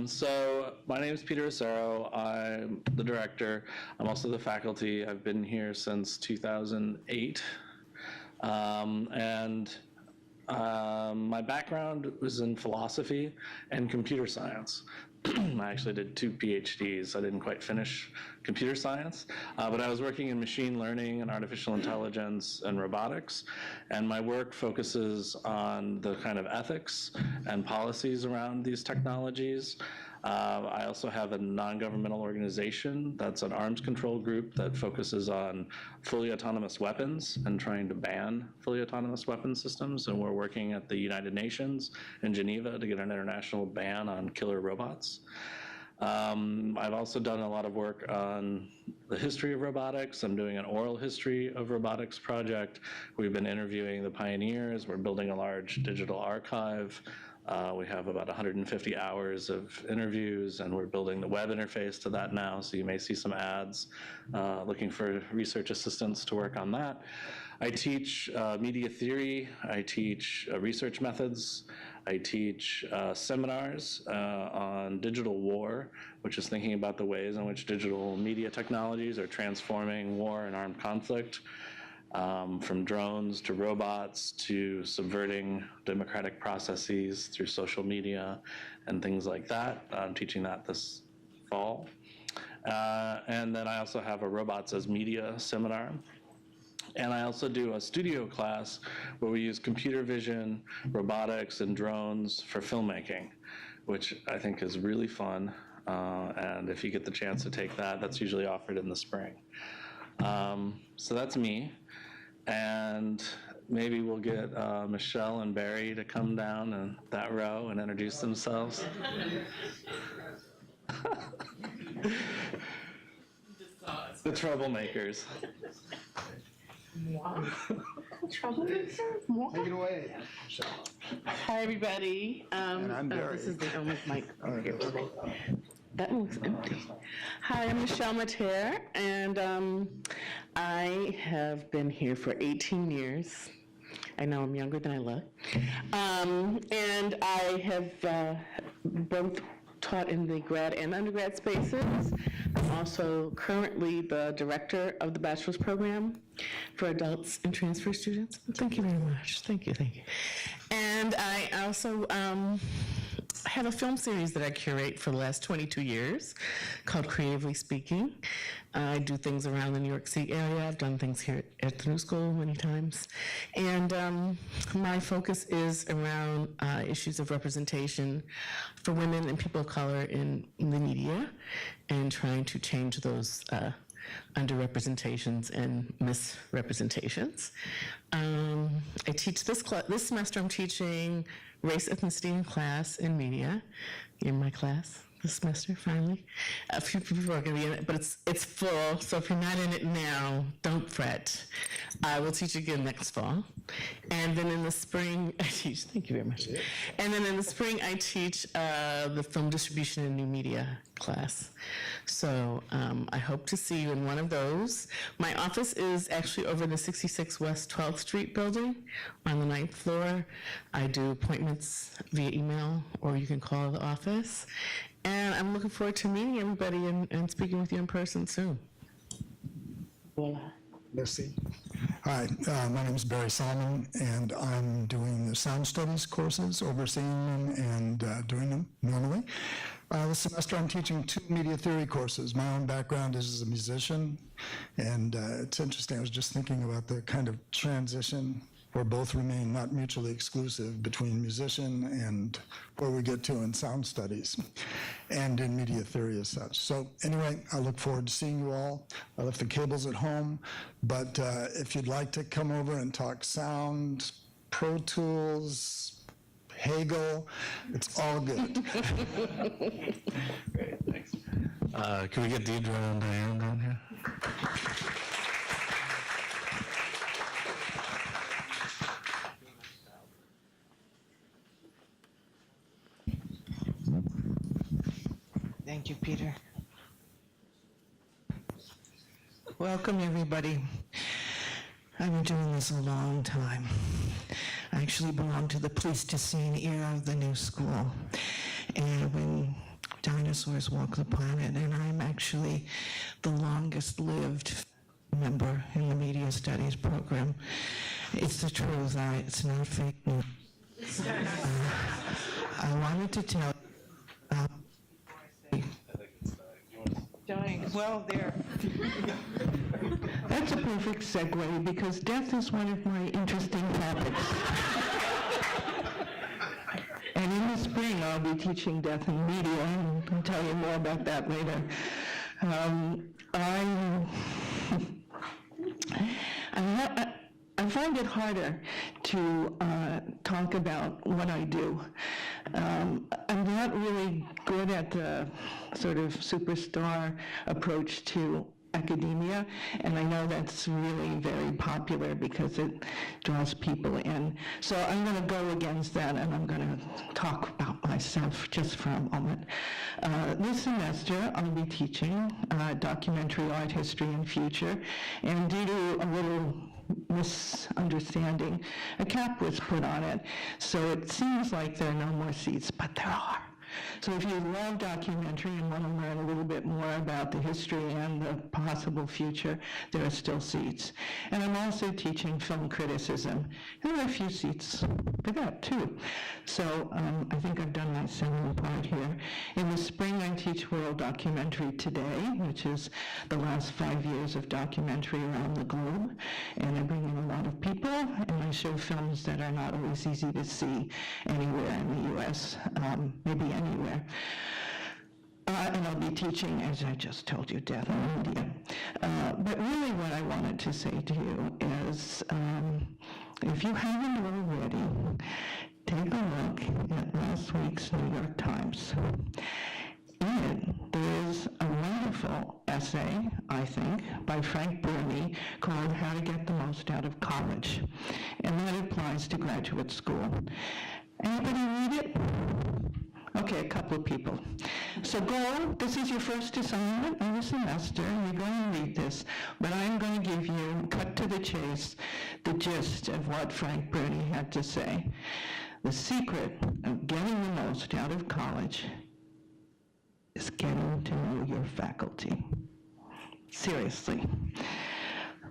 So my name is Peter Acero. I'm the director. I'm also the faculty. I've been here since 2008. My background was in philosophy and computer science. I actually did 2 PhDs. I didn't quite finish computer science, but I was working in machine learning and artificial intelligence and robotics, and my work focuses on the kind of ethics and policies around these technologies. I also have a non-governmental organization that's an arms control group that focuses on fully autonomous weapons and trying to ban fully autonomous weapon systems, and we're working at the United Nations in Geneva to get an international ban on killer robots. I've also done a lot of work on the history of robotics. I'm doing an oral history of robotics project. We've been interviewing the pioneers. We're building a large digital archive. We have about 150 hours of interviews, and we're building the web interface to that now, so you may see some ads looking for research assistants to work on that. I teach media theory. I teach research methods. I teach seminars on digital war, which is thinking about the ways in which digital media technologies are transforming war and armed conflict. From drones to robots to subverting democratic processes through social media and things like that. I'm teaching that this fall. And then I also have a Robots as Media seminar. And I also do a studio class where we use computer vision, robotics, and drones for filmmaking, which I think is really fun. And if you get the chance to take that, that's usually offered in the spring. So that's me. And maybe we'll get Michelle and Barry to come down in that row and introduce themselves. The troublemakers. Wow. Troublemakers? Take it away. Hi, everybody. And I'm Barry. This is the only mic. That looks empty. Hi, I'm Michelle Mater, and I have been here for 18 years. I know I'm younger than I look. And I have both taught in the grad and undergrad spaces. I'm also currently the director of the bachelor's program for adults and transfer students. Thank you very much. Thank you. And I also have a film series that I curate for the last 22 years called Creatively Speaking. I do things around the New York City area. I've done things here at the New School many times. And my focus is around issues of representation for women and people of color in the media and trying to change those underrepresentations and misrepresentations. I teach this semester. I'm teaching race, ethnicity, and class in media in my class this semester. Finally, a few people are going to be in it, but it's full. So if you're not in it now, don't fret. I will teach again next fall, and then in the spring I teach. Thank you very much. And then in the spring I teach the film distribution and new media class. So I hope to see you in one of those. My office is actually over the 66 West 12th Street building on the 9th floor. I do appointments via email, or you can call the office. And I'm looking forward to meeting everybody and speaking with you in person soon. Voila. Merci. Hi, my name is Barry Simon, and I'm doing the sound studies courses, overseeing them and doing them normally. This semester I'm teaching 2 media theory courses. My own background is as a musician, and it's interesting. I was just thinking about the kind of transition where both remain not mutually exclusive between musician and where we get to in sound studies and in media theory as such. So anyway, I look forward to seeing you all. I left the cables at home, but if you'd like to come over and talk sound, Pro Tools, Hegel, it's all good. Great, thanks. Can we get Deidre and Diane down here? Thank you, Peter. Welcome, everybody. I've been doing this a long time. I actually belong to the Pleistocene era of the new school. And when dinosaurs walked the planet, and I'm actually the longest lived member in the media studies program. It's the truth, it's not fake news. I wanted to tell dying. Well, there. That's a perfect segue because death is one of my interesting topics. And in the spring, I'll be teaching death in media, and I'll tell you more about that later. I find it harder to talk about what I do. I'm not really good at the sort of superstar approach to academia, and I know that's really very popular because it draws people in. So I'm going to go against that, and I'm going to talk about myself just for a moment. This semester, I'll be teaching documentary art history and future, and due to a little misunderstanding, a cap was put on it, so it seems like there are no more seats, but there are. So if you love documentary and want to learn a little bit more about the history and the possible future, there are still seats. And I'm also teaching film criticism. There are a few seats for that too. So I think I've done my seminal part here. In the spring, I teach World Documentary Today, which is the last 5 years of documentary around the globe. And I bring in a lot of people, and I show films that are not always easy to see anywhere in the U.S., maybe anywhere. And I'll be teaching, as I just told you, death in India. But really what I wanted to say to you is, if you haven't already, take a look at last week's New York Times. In it, there is a wonderful essay, I think, by Frank Burney called How to Get the Most Out of College. And that applies to graduate school. Anybody read it? Okay, a couple of people. So go, this is your first assignment in the semester, you're going to read this, but I'm going to give you, cut to the chase, the gist of what Frank Burney had to say. The secret of getting the most out of college is getting to know your faculty. Seriously.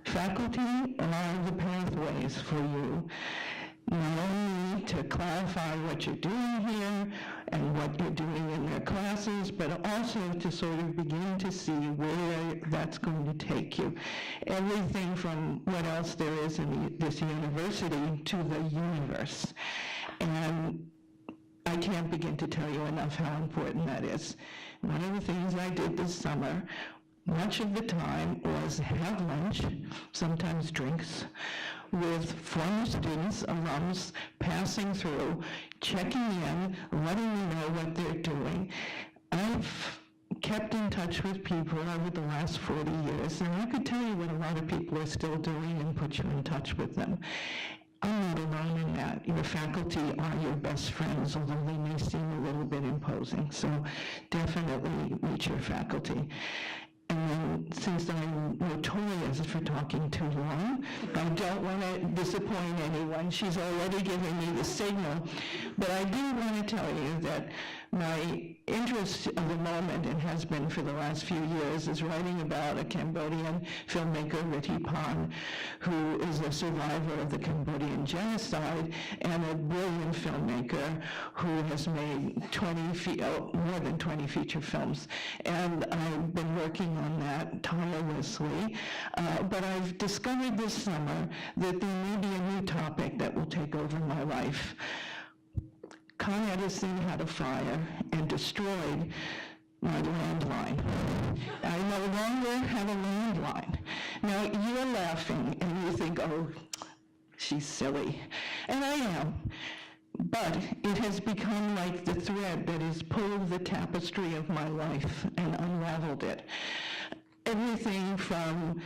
Faculty are the pathways for you not only to clarify what you're doing here and what you're doing in their classes, but also to sort of begin to see where that's going to take you. Everything from what else there is in this university to the universe. And I can't begin to tell you enough how important that is. One of the things I did this summer, much of the time, was have lunch, sometimes drinks, with former students, alums, passing through, checking in, letting me know what they're doing. I've kept in touch with people over the last 40 years, and I could tell you what a lot of people are still doing and put you in touch with them. I'm not alone in that. Your faculty are your best friends, although they may seem a little bit imposing. So definitely meet your faculty. And then, since I'm notorious for talking too long, I don't want to disappoint anyone. She's already given me the signal. But I do want to tell you that my interest of the moment, and has been for the last few years, is writing about a Cambodian filmmaker, Riti Pan, who is a survivor of the Cambodian genocide and a brilliant filmmaker who has made more than 20 feature films. And I've been working on that tirelessly. But I've discovered this summer that there may be a new topic that will take over my life. Con Edison had a fire and destroyed my landline. I no longer have a landline. Now, you're laughing and you think, oh, she's silly. And I am. But it has become like the thread that has pulled the tapestry of my life and unraveled it. Everything from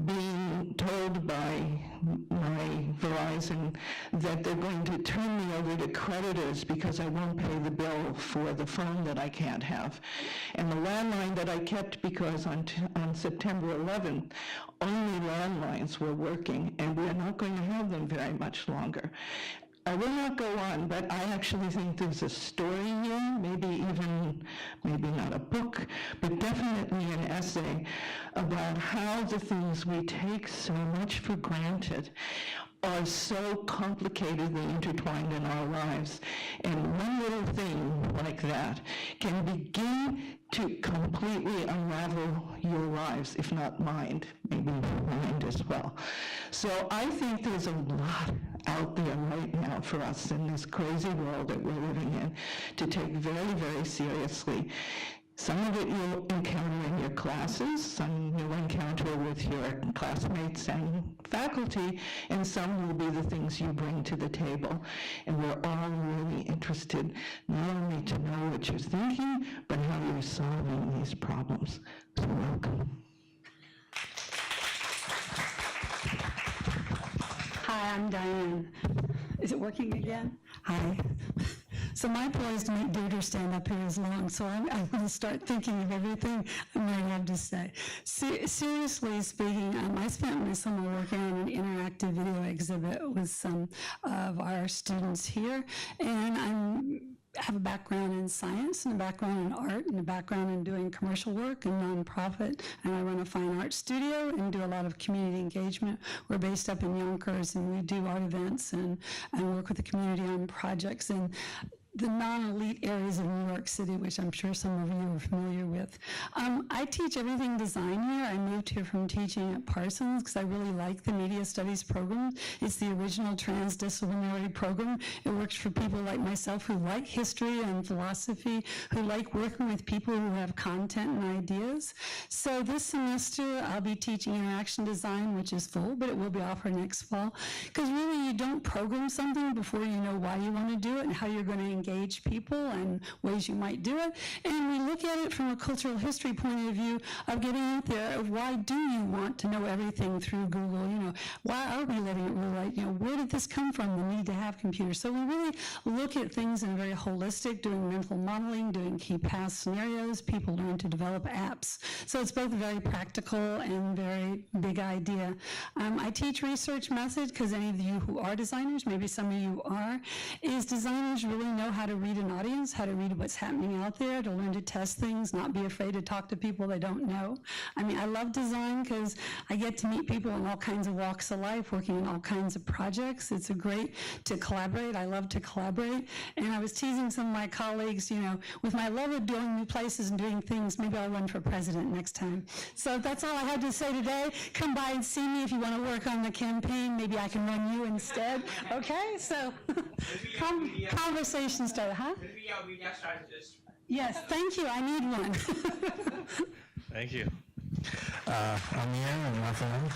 being told by my Verizon that they're going to turn me over to creditors because I won't pay the bill for the phone that I can't have. And the landline that I kept, because on September 11th, only landlines were working, and we're not going to have them very much longer. I will not go on, but I actually think there's a story here, maybe not a book, but definitely an essay about how the things we take so much for granted are so complicatedly intertwined in our lives. And one little thing like that can begin to completely unravel your lives, if not mind, maybe mind as well. So I think there's a lot out there right now for us in this crazy world that we're living in to take very, very seriously. Some of it you'll encounter in your classes, some you'll encounter with your classmates and faculty, and some will be the things you bring to the table. And we're all really interested not only to know what you're thinking, but how you're solving these problems. So welcome. Hi, I'm Diane. Is it working again? Hi. So my plan is to make Deirdre stand up here as long, so I'm going to start thinking of everything I might have to say. Seriously speaking, I spent my summer working on an interactive video exhibit with some of our students here, and I have a background in science and a background in art and a background in doing commercial work and nonprofit, and I run a fine art studio and do a lot of community engagement. We're based up in Yonkers, and we do art events and work with the community on projects in the non-elite areas of New York City, which I'm sure some of you are familiar with. I teach everything design here. I moved here from teaching at Parsons because I really like the media studies program. It's the original transdisciplinary program. It works for people like myself who like history and philosophy, who like working with people who have content and ideas. So this semester, I'll be teaching interaction design, which is full, but it will be offered next fall. Because really, you don't program something before you know why you want to do it and how you're going to engage people and ways you might do it. And we look at it from a cultural history point of view of getting out there of why do you want to know everything through Google? You know, why are we letting it rule out? You know, where did this come from, the need to have computers? So we really look at things in a very holistic, doing mental modeling, doing key path scenarios. People learn to develop apps. So it's both very practical and very big idea. I teach research method because any of you who are designers, maybe some of you are, is designers really know how to read an audience, how to read what's happening out there, to learn to test things, not be afraid to talk to people they don't know. I mean, I love design because I get to meet people in all kinds of walks of life, working on all kinds of projects. It's a great to collaborate. I love to collaborate. And I was teasing some of my colleagues, you know, with my love of doing new places and doing things, maybe I'll run for president next time. So that's all I had to say today. Come by and see me if you want to work on the campaign. Maybe I can run you instead. Okay, so conversation started, huh? Media strategist. Yes, thank you. I need one. Thank you. I'm here, and my friend.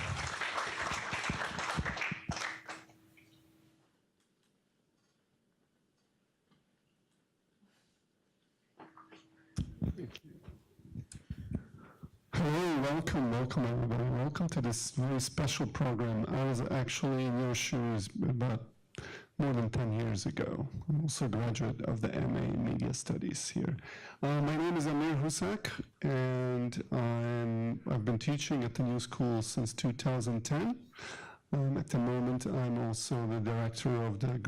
Hello, welcome everybody. Welcome to this very special program. I was actually in your shoes about more than 10 years ago. I'm also a graduate of the MA in Media Studies here. My name is Amir Husak, and I've been teaching at the New School since 2010. At the moment, I'm also the director of the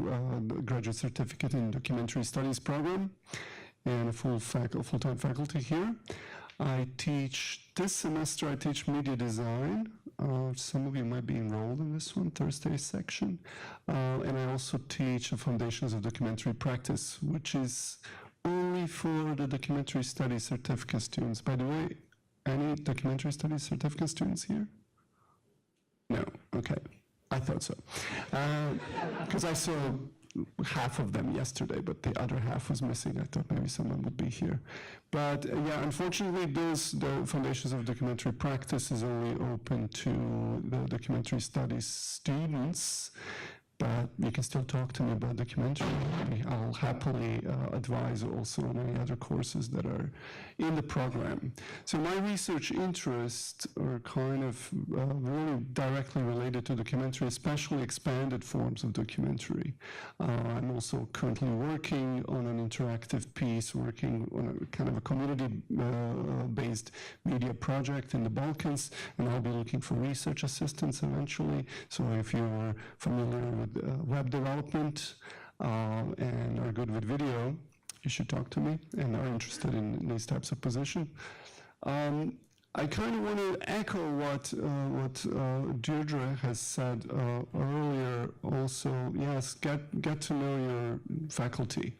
Graduate Certificate in Documentary Studies program and a full-time faculty here. I teach, this semester I teach media design. Some of you might be enrolled in this one, Thursday section. And I also teach the Foundations of Documentary Practice, which is only for the Documentary Studies certificate students. By the way, any Documentary Studies certificate students here? No, okay, I thought so. Because I saw half of them yesterday, but the other half was missing. I thought maybe someone would be here. But yeah, unfortunately, the Foundations of Documentary Practice is only open to the documentary studies students, but you can still talk to me about documentary. I'll happily advise also on any other courses that are in the program. So my research interests are kind of really directly related to documentary, especially expanded forms of documentary. I'm also currently working on an interactive piece, working on a kind of a community-based media project in the Balkans, and I'll be looking for research assistants eventually. So if you're familiar with web development and are good with video, you should talk to me and are interested in these types of positions. I kind of want to echo what Deirdre has said earlier also. Yes, get to know your faculty.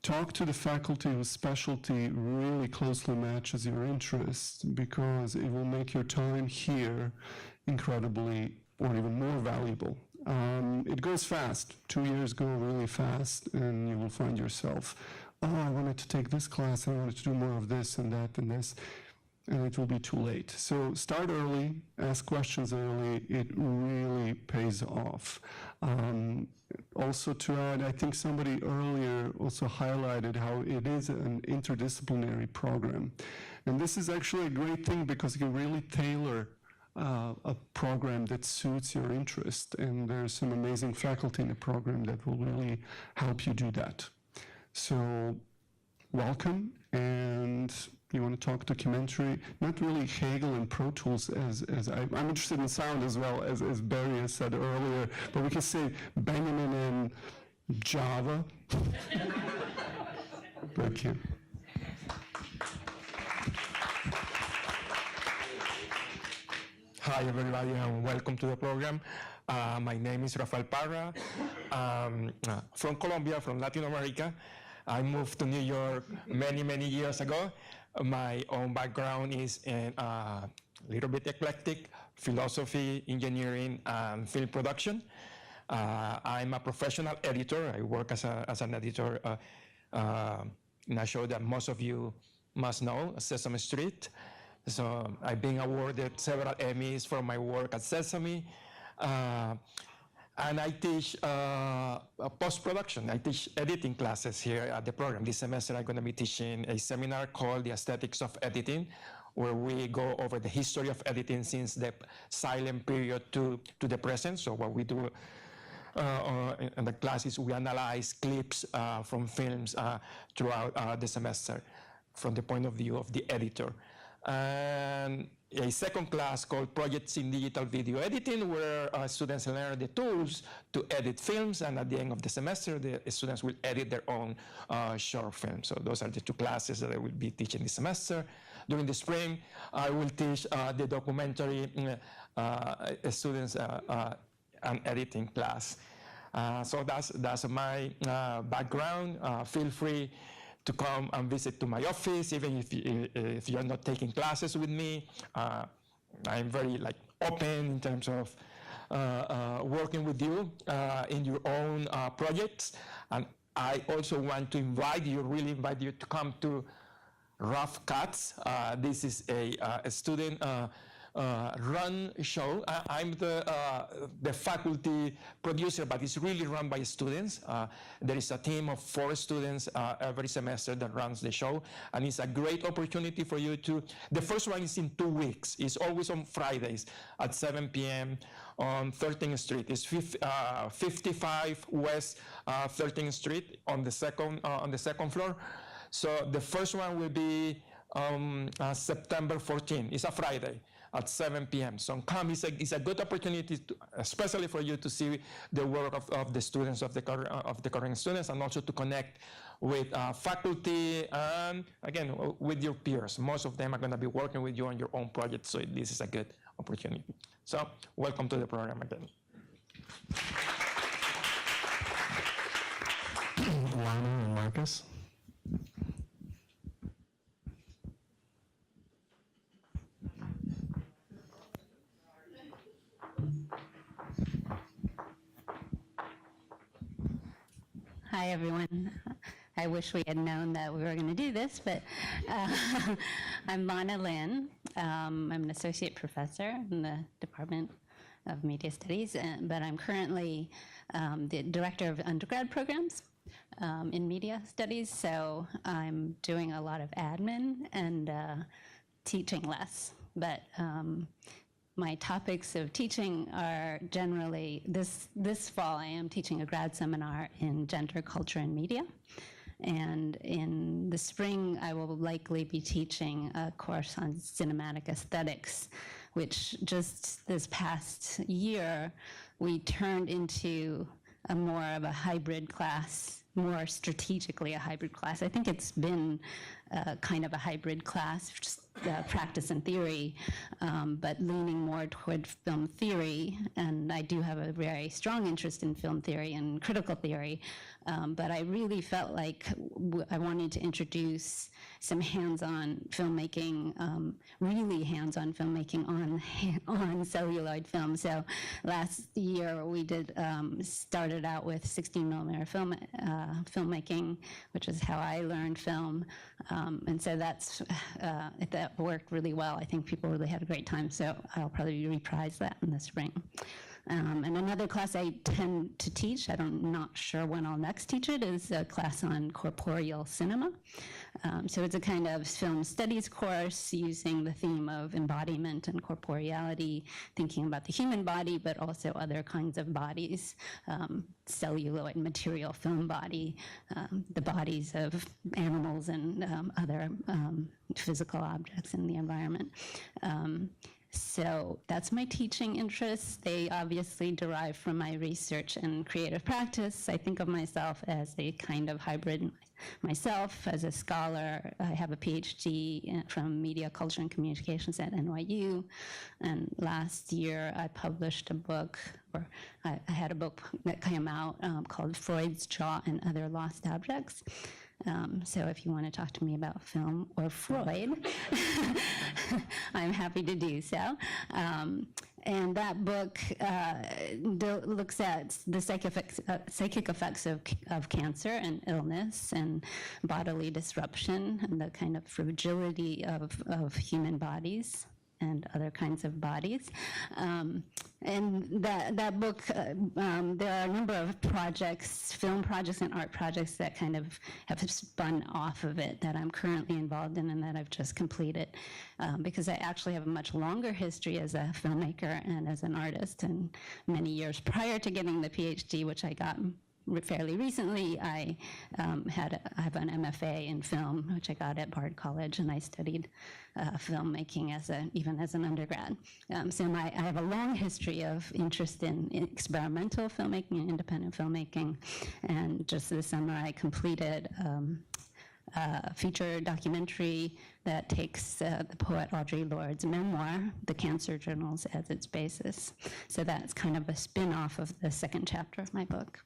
Talk to the faculty whose specialty really closely matches your interests, because it will make your time here incredibly or even more valuable. It goes fast. 2 years go really fast, and you will find yourself, oh, I wanted to take this class, and I wanted to do more of this and that and this, and it will be too late. So start early, ask questions early. It really pays off. Also to add, I think somebody earlier also highlighted how it is an interdisciplinary program. And this is actually a great thing, because you can really tailor a program that suits your interest, and there's some amazing faculty in the program that will really help you do that. So welcome, and you want to talk documentary, not really Hegel and Pro Tools as I'm interested in sound as well, as Barry has said earlier, but we can say Benjamin and Java. Thank you. Hi, everybody, and welcome to the program. My name is Rafael Parra. From Colombia, from Latin America. I moved to New York many years ago. My own background is in a little bit eclectic: philosophy, engineering, and film production. I'm a professional editor. I work as an editor in a show that most of you must know, Sesame Street. So I've been awarded several Emmys for my work at Sesame. And I teach post-production. I teach editing classes here at the program. This semester I'm going to be teaching a seminar called The Aesthetics of Editing, where we go over the history of editing since the silent period to the present. So what we do in the class is we analyze clips from films throughout the semester from the point of view of the editor. And a second class called Projects in Digital Video Editing, where students learn the tools to edit films, and at the end of the semester, the students will edit their own short film. So those are the two classes that I will be teaching this semester. During the spring, I will teach the documentary students an editing class. So that's my background. Feel free to come and visit to my office, even if you're not taking classes with me. I'm very open in terms of working with you in your own projects. And I also want to really invite you to come to Rough Cuts. This is a student run show. I'm the faculty producer, but it's really run by students. There is a team of 4 students every semester that runs the show, and it's a great opportunity for you to. The first one is in 2 weeks. It's always on Fridays at 7 p.m. on 13th Street. It's 55 West 13th Street on the second floor. So the first one will be September 14. It's a Friday at 7 p.m. So come, it's a good opportunity, especially for you to see the work of the students, of the current students, and also to connect with faculty and, again, with your peers. Most of them are going to be working with you on your own project, so this is a good opportunity. So welcome to the program again. Lana and Marcus. Hi, everyone. I wish we had known that we were going to do this, but I'm Lana Lin. I'm an associate professor in the Department of Media Studies, but I'm currently the director of undergrad programs in media studies, so I'm doing a lot of admin and teaching less. But my topics of teaching are generally, this fall I am teaching a grad seminar in gender, culture, and media. And in the spring, I will likely be teaching a course on cinematic aesthetics, which just this past year, we turned into a more of a hybrid class, more strategically a hybrid class. I think it's been kind of a hybrid class, just practice and theory, but leaning more toward film theory. And I do have a very strong interest in film theory and critical theory, but I really felt like I wanted to introduce some hands-on filmmaking, really hands-on filmmaking on celluloid film. So last year we did started out with 16mm filmmaking, which is how I learned film, and so that worked really well. I think people really had a great time, so I'll probably reprise that in the spring. And another class I tend to teach, I'm not sure when I'll next teach it, is a class on corporeal cinema. So it's a kind of film studies course using the theme of embodiment and corporeality, thinking about the human body, but also other kinds of bodies, celluloid material film body, the bodies of animals and other physical objects in the environment. So that's my teaching interests. They obviously derive from my research and creative practice. I think of myself as a kind of hybrid myself. As a scholar, I have a PhD from Media, Culture, and Communications at NYU. And last year, I published a book, or I had a book that came out called Freud's Jaw and Other Lost Objects. So if you want to talk to me about film or Freud, I'm happy to do so. And that book looks at the psychic effects of cancer and illness and bodily disruption and the kind of fragility of human bodies and other kinds of bodies. And that book, there are a number of projects, film projects and art projects that kind of have spun off of it that I'm currently involved in and that I've just completed, because I actually have a much longer history as a filmmaker and as an artist, and many years prior to getting the PhD, which I got fairly recently, I have an MFA in film, which I got at Bard College, and I studied filmmaking even as an undergrad. So I have a long history of interest in experimental filmmaking and independent filmmaking, and just this summer I completed a feature documentary that takes the poet Audre Lorde's memoir, The Cancer Journals, as its basis. So that's kind of a spin-off of the second chapter of my book.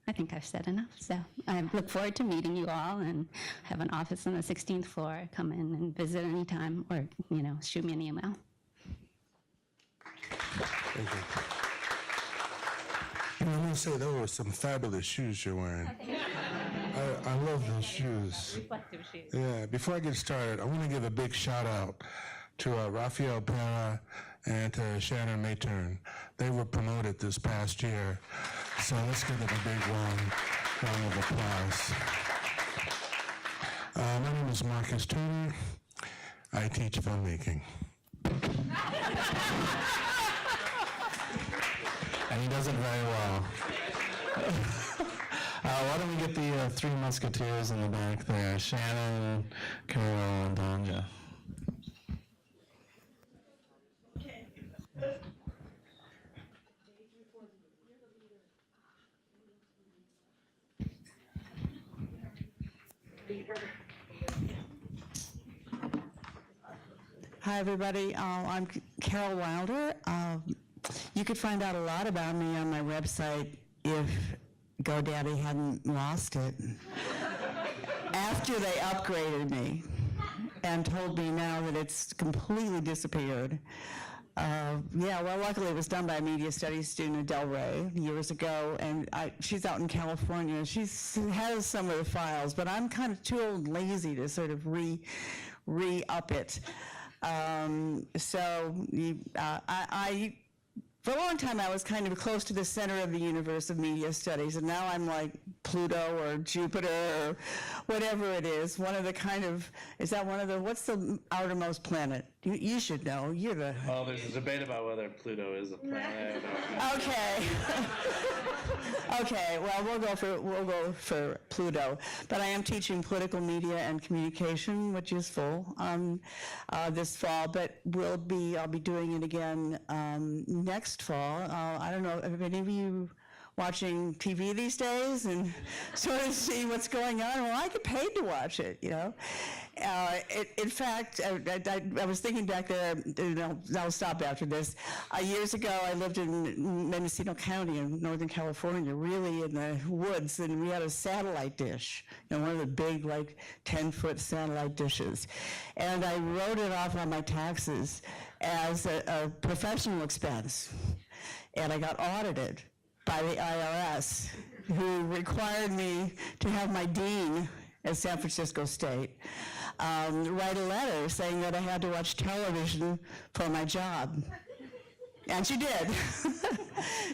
I think I've said enough, so I look forward to meeting you all and have an office on the 16th floor. Come in and visit anytime, or shoot me an email. Thank you. And I want to say those were some fabulous shoes you're wearing. I love those shoes. Reflective shoes. Yeah, before I get started, I want to give a big shout out to Rafael Pera and to Shannon Mayturn. They were promoted this past year, so let's give them a big round of applause. My name is Marcus Turner. I teach filmmaking. And he does it very well. Why don't we get the three musketeers in the back there, Shannon, Carol, and Danja. Hi, everybody. I'm Carol Wilder. You could find out a lot about me on my website if GoDaddy hadn't lost it. After they upgraded me and told me now that it's completely disappeared. Luckily it was done by a media studies student at Del Rey years ago, and she's out in California. She has some of the files, but I'm kind of too old and lazy to sort of re-up it. For a long time, I was kind of close to the center of the universe of media studies, and now I'm like Pluto or Jupiter or whatever it is. What's the outermost planet? You should know. You're the... Well, there's a debate about whether Pluto is a planet. Okay. Okay, well, we'll go for Pluto. But I am teaching political media and communication, which is full this fall, but I'll be doing it again next fall. I don't know, have any of you watching TV these days and sort of see what's going on? Well, I get paid to watch it, In fact, I was thinking back there, I'll stop after this. Years ago, I lived in Mendocino County in Northern California, really in the woods, and we had a satellite dish, one of the big, 10-foot satellite dishes. And I wrote it off on my taxes as a professional expense. And I got audited by the IRS, who required me to have my dean at San Francisco State write a letter saying that I had to watch television for my job. And she did.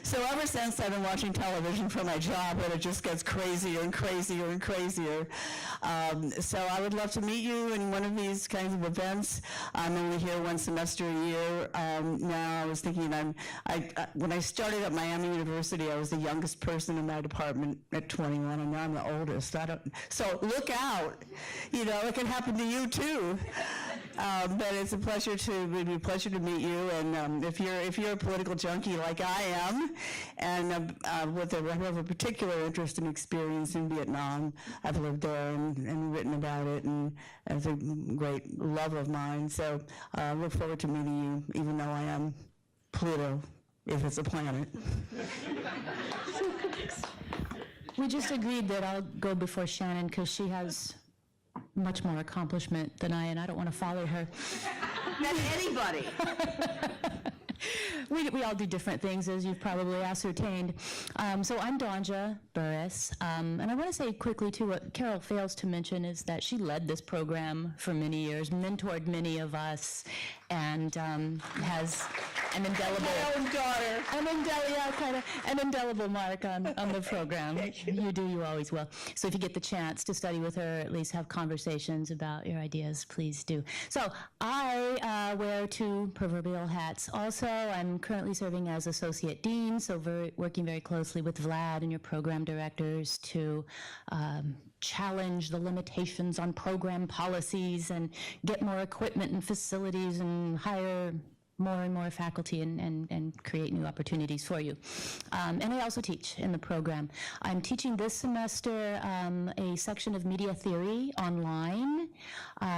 So ever since, I've been watching television for my job, and it just gets crazier and crazier and crazier. So I would love to meet you in one of these kinds of events. I'm only here one semester a year. Now I was thinking when I started at Miami University, I was the youngest person in my department at 21, and now I'm the oldest. So look out. It can happen to you too. But it's a pleasure to meet you. And if you're a political junkie like I am, and with I have a particular interest and experience in Vietnam, I've lived there and written about it, and it's a great love of mine. So I look forward to meeting you, even though I am Pluto, if it's a planet. We just agreed that I'll go before Shannon because she has much more accomplishment than I, and I don't want to follow her. Than anybody. We all do different things, as you've probably ascertained. So I'm Danja Burris, and I want to say quickly, too, what Carol fails to mention is that she led this program for many years, mentored many of us, and has an indelible, My own daughter. an indelible mark on the program. You do, you always will. So if you get the chance to study with her, at least have conversations about your ideas, please do. So I wear two proverbial hats. Also, I'm currently serving as Associate Dean, so working very closely with Vlad and your program directors to challenge the limitations on program policies and get more equipment and facilities and hire more and more faculty and create new opportunities for you. And I also teach in the program. I'm teaching this semester a section of media theory online.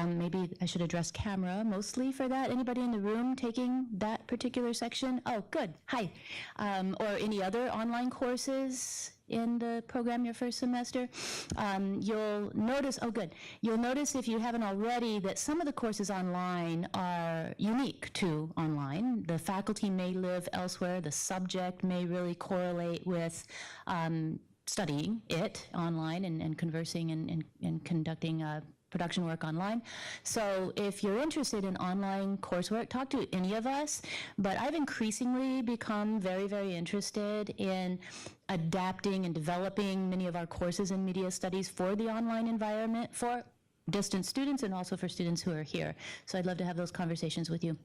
Maybe I should address camera mostly for that. Anybody in the room taking that particular section? Oh, good. Hi. Or any other online courses in the program your first semester. You'll notice, oh good, you'll notice if you haven't already that some of the courses online are unique to online. The faculty may live elsewhere, the subject may really correlate with studying it online and conversing and conducting production work online. So if you're interested in online coursework, talk to any of us, but I've increasingly become very, very interested in adapting and developing many of our courses in media studies for the online environment, for distance students and also for students who are here. So I'd love to have those conversations with you.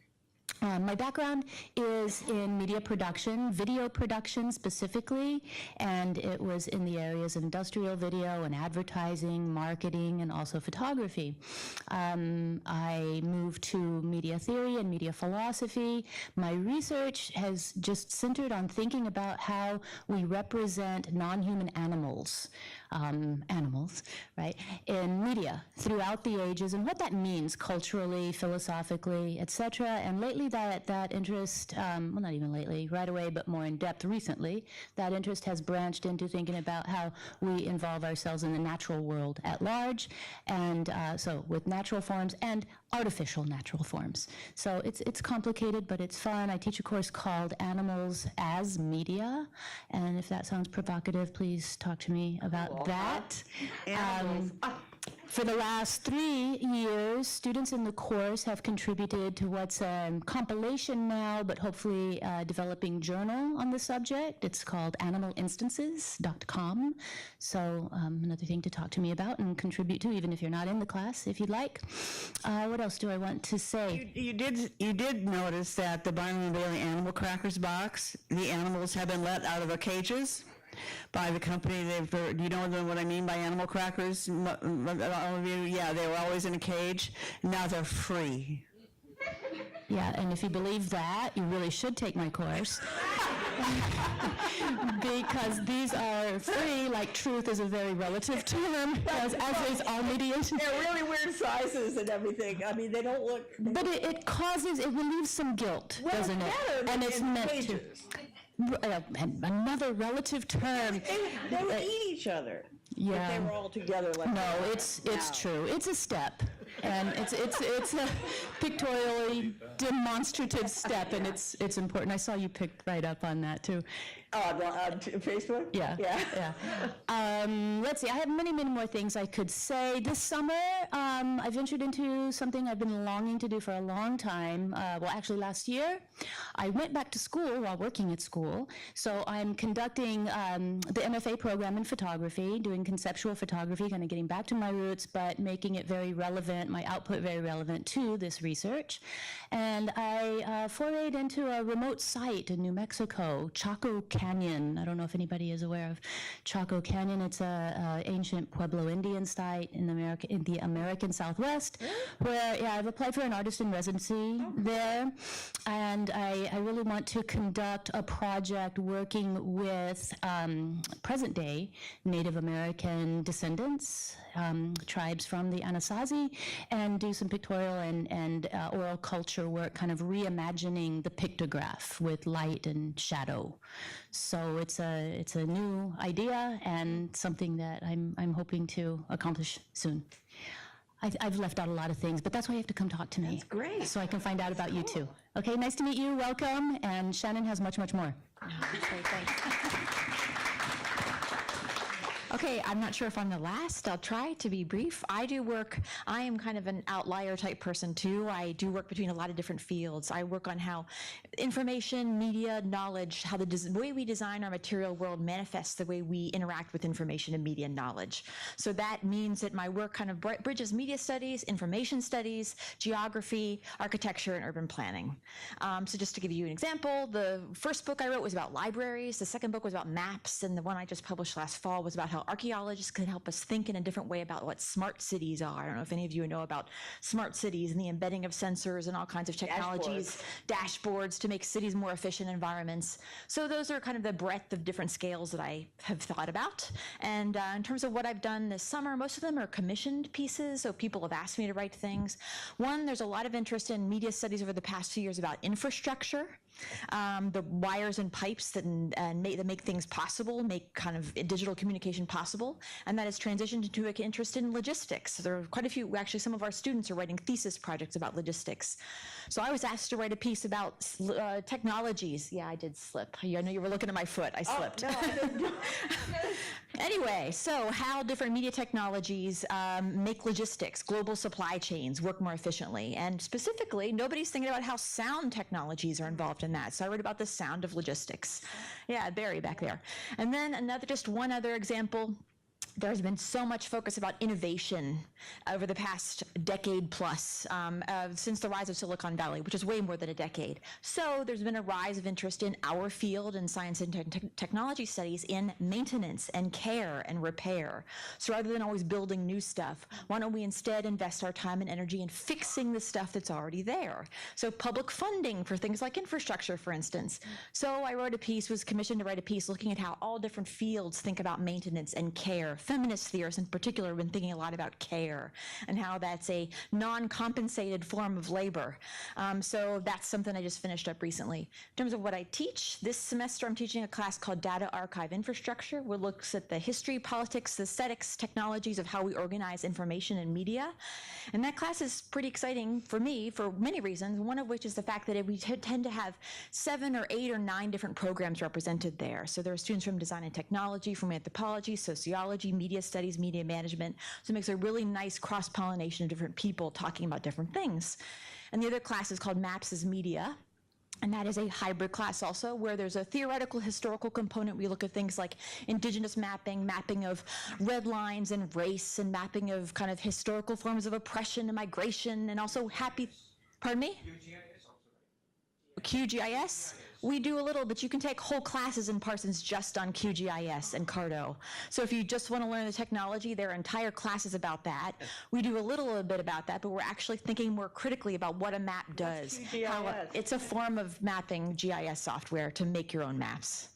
My background is in media production, video production specifically, and it was in the areas of industrial video and advertising, marketing, and also photography. I moved to media theory and media philosophy. My research has just centered on thinking about how we represent non-human animals, right, in media throughout the ages and what that means culturally, philosophically, etc. And lately that interest, well, not even lately, right away, but more in depth recently, that interest has branched into thinking about how we involve ourselves in the natural world at large, and so with natural forms and artificial natural forms. So it's complicated, but it's fun. I teach a course called Animals as Media, and if that sounds provocative, please talk to me about that. For the last 3 years, students in the course have contributed to what's a compilation now, but hopefully a developing journal on the subject. It's called animalinstances.com. So another thing to talk to me about and contribute to, even if you're not in the class, if you'd like. What else do I want to say? You did notice that the Barnum and Bailey Animal Crackers box, the animals have been let out of their cages by the company. Do you know what I mean by animal crackers? All of you, yeah, they were always in a cage. Now they're free. Yeah, and if you believe that, you really should take my course. Because these are free, like truth is a very relative term, as is all mediation. They're really weird sizes and everything. I mean, they don't look... But it relieves some guilt, doesn't it? And it's meant to. Another relative term. They would eat each other. Yeah. If they were all together like no, that. it's true. It's a step, and it's a pictorially demonstrative step, and it's important. I saw you picked right up on that too. On Facebook? Yeah. Let's see. I have many more things I could say. This summer, I ventured into something I've been longing to do for a long time. Well, actually, last year, I went back to school while working at school. So I'm conducting the MFA program in photography, doing conceptual photography, kind of getting back to my roots, but making it very relevant, my output very relevant to this research. And I forayed into a remote site in New Mexico, Chaco Canyon. I don't know if anybody is aware of Chaco Canyon. It's a ancient Pueblo Indian site in the American Southwest, where I've applied for an artist in residency there, and I really want to conduct a project working with present-day Native American descendants, tribes from the Anasazi, and do some pictorial and oral culture work, kind of reimagining the pictograph with light and shadow. So it's a new idea and something that I'm hoping to accomplish soon. I've left out a lot of things, but that's why you have to come talk to me. That's great. So I can find out about you too. Okay, nice to meet you. Welcome. And Shannon has much more. Okay, thanks. Okay, I'm not sure if I'm the last. I'll try to be brief. I am kind of an outlier type person too. I do work between a lot of different fields. I work on how information, media, knowledge, how the way we design our material world manifests the way we interact with information and media and knowledge. So that means that my work kind of bridges media studies, information studies, geography, architecture, and urban planning. So just to give you an example, the first book I wrote was about libraries, the second book was about maps, and the one I just published last fall was about how archaeologists can help us think in a different way about what smart cities are. I don't know if any of you know about smart cities and the embedding of sensors and all kinds of technologies, dashboards to make cities more efficient environments. So those are kind of the breadth of different scales that I have thought about. And in terms of what I've done this summer, most of them are commissioned pieces, so people have asked me to write things. One, there's a lot of interest in media studies over the past few years about infrastructure. The wires and pipes that make things possible, make kind of digital communication possible, and that has transitioned into an interest in logistics. There are quite a few, actually some of our students are writing thesis projects about logistics. So I was asked to write a piece about technologies. Yeah, I did slip. I know you were looking at my foot. I slipped. Anyway, so how different media technologies make logistics, global supply chains work more efficiently. And specifically, nobody's thinking about how sound technologies are involved in that. So I wrote about the sound of logistics. Yeah, Barry back there. And then just one other example. There's been so much focus about innovation over the past decade plus since the rise of Silicon Valley, which is way more than a decade. So there's been a rise of interest in our field in science and technology studies in maintenance and care and repair. So rather than always building new stuff, why don't we instead invest our time and energy in fixing the stuff that's already there? So public funding for things like infrastructure, for instance. So I was commissioned to write a piece looking at how all different fields think about maintenance and care. Feminist theorists in particular have been thinking a lot about care and how that's a non-compensated form of labor. So that's something I just finished up recently. In terms of what I teach, this semester I'm teaching a class called Data Archive Infrastructure, which looks at the history, politics, aesthetics, technologies of how we organize information and media. And that class is pretty exciting for me for many reasons, one of which is the fact that we tend to have 7 or 8 or 9 different programs represented there. So there are students from design and technology, from anthropology, sociology, media studies, media management. So it makes a really nice cross-pollination of different people talking about different things. And the other class is called Maps as Media. And that is a hybrid class also, where there's a theoretical historical component. We look at things like indigenous mapping, mapping of red lines and race, and mapping of kind of historical forms of oppression and migration, and also pardon me? QGIS? We do a little, but you can take whole classes in Parsons just on QGIS and Carto. So if you just want to learn the technology, there are entire classes about that. We do a little bit about that, but we're actually thinking more critically about what a map does. It's a form of mapping GIS software to make your own maps.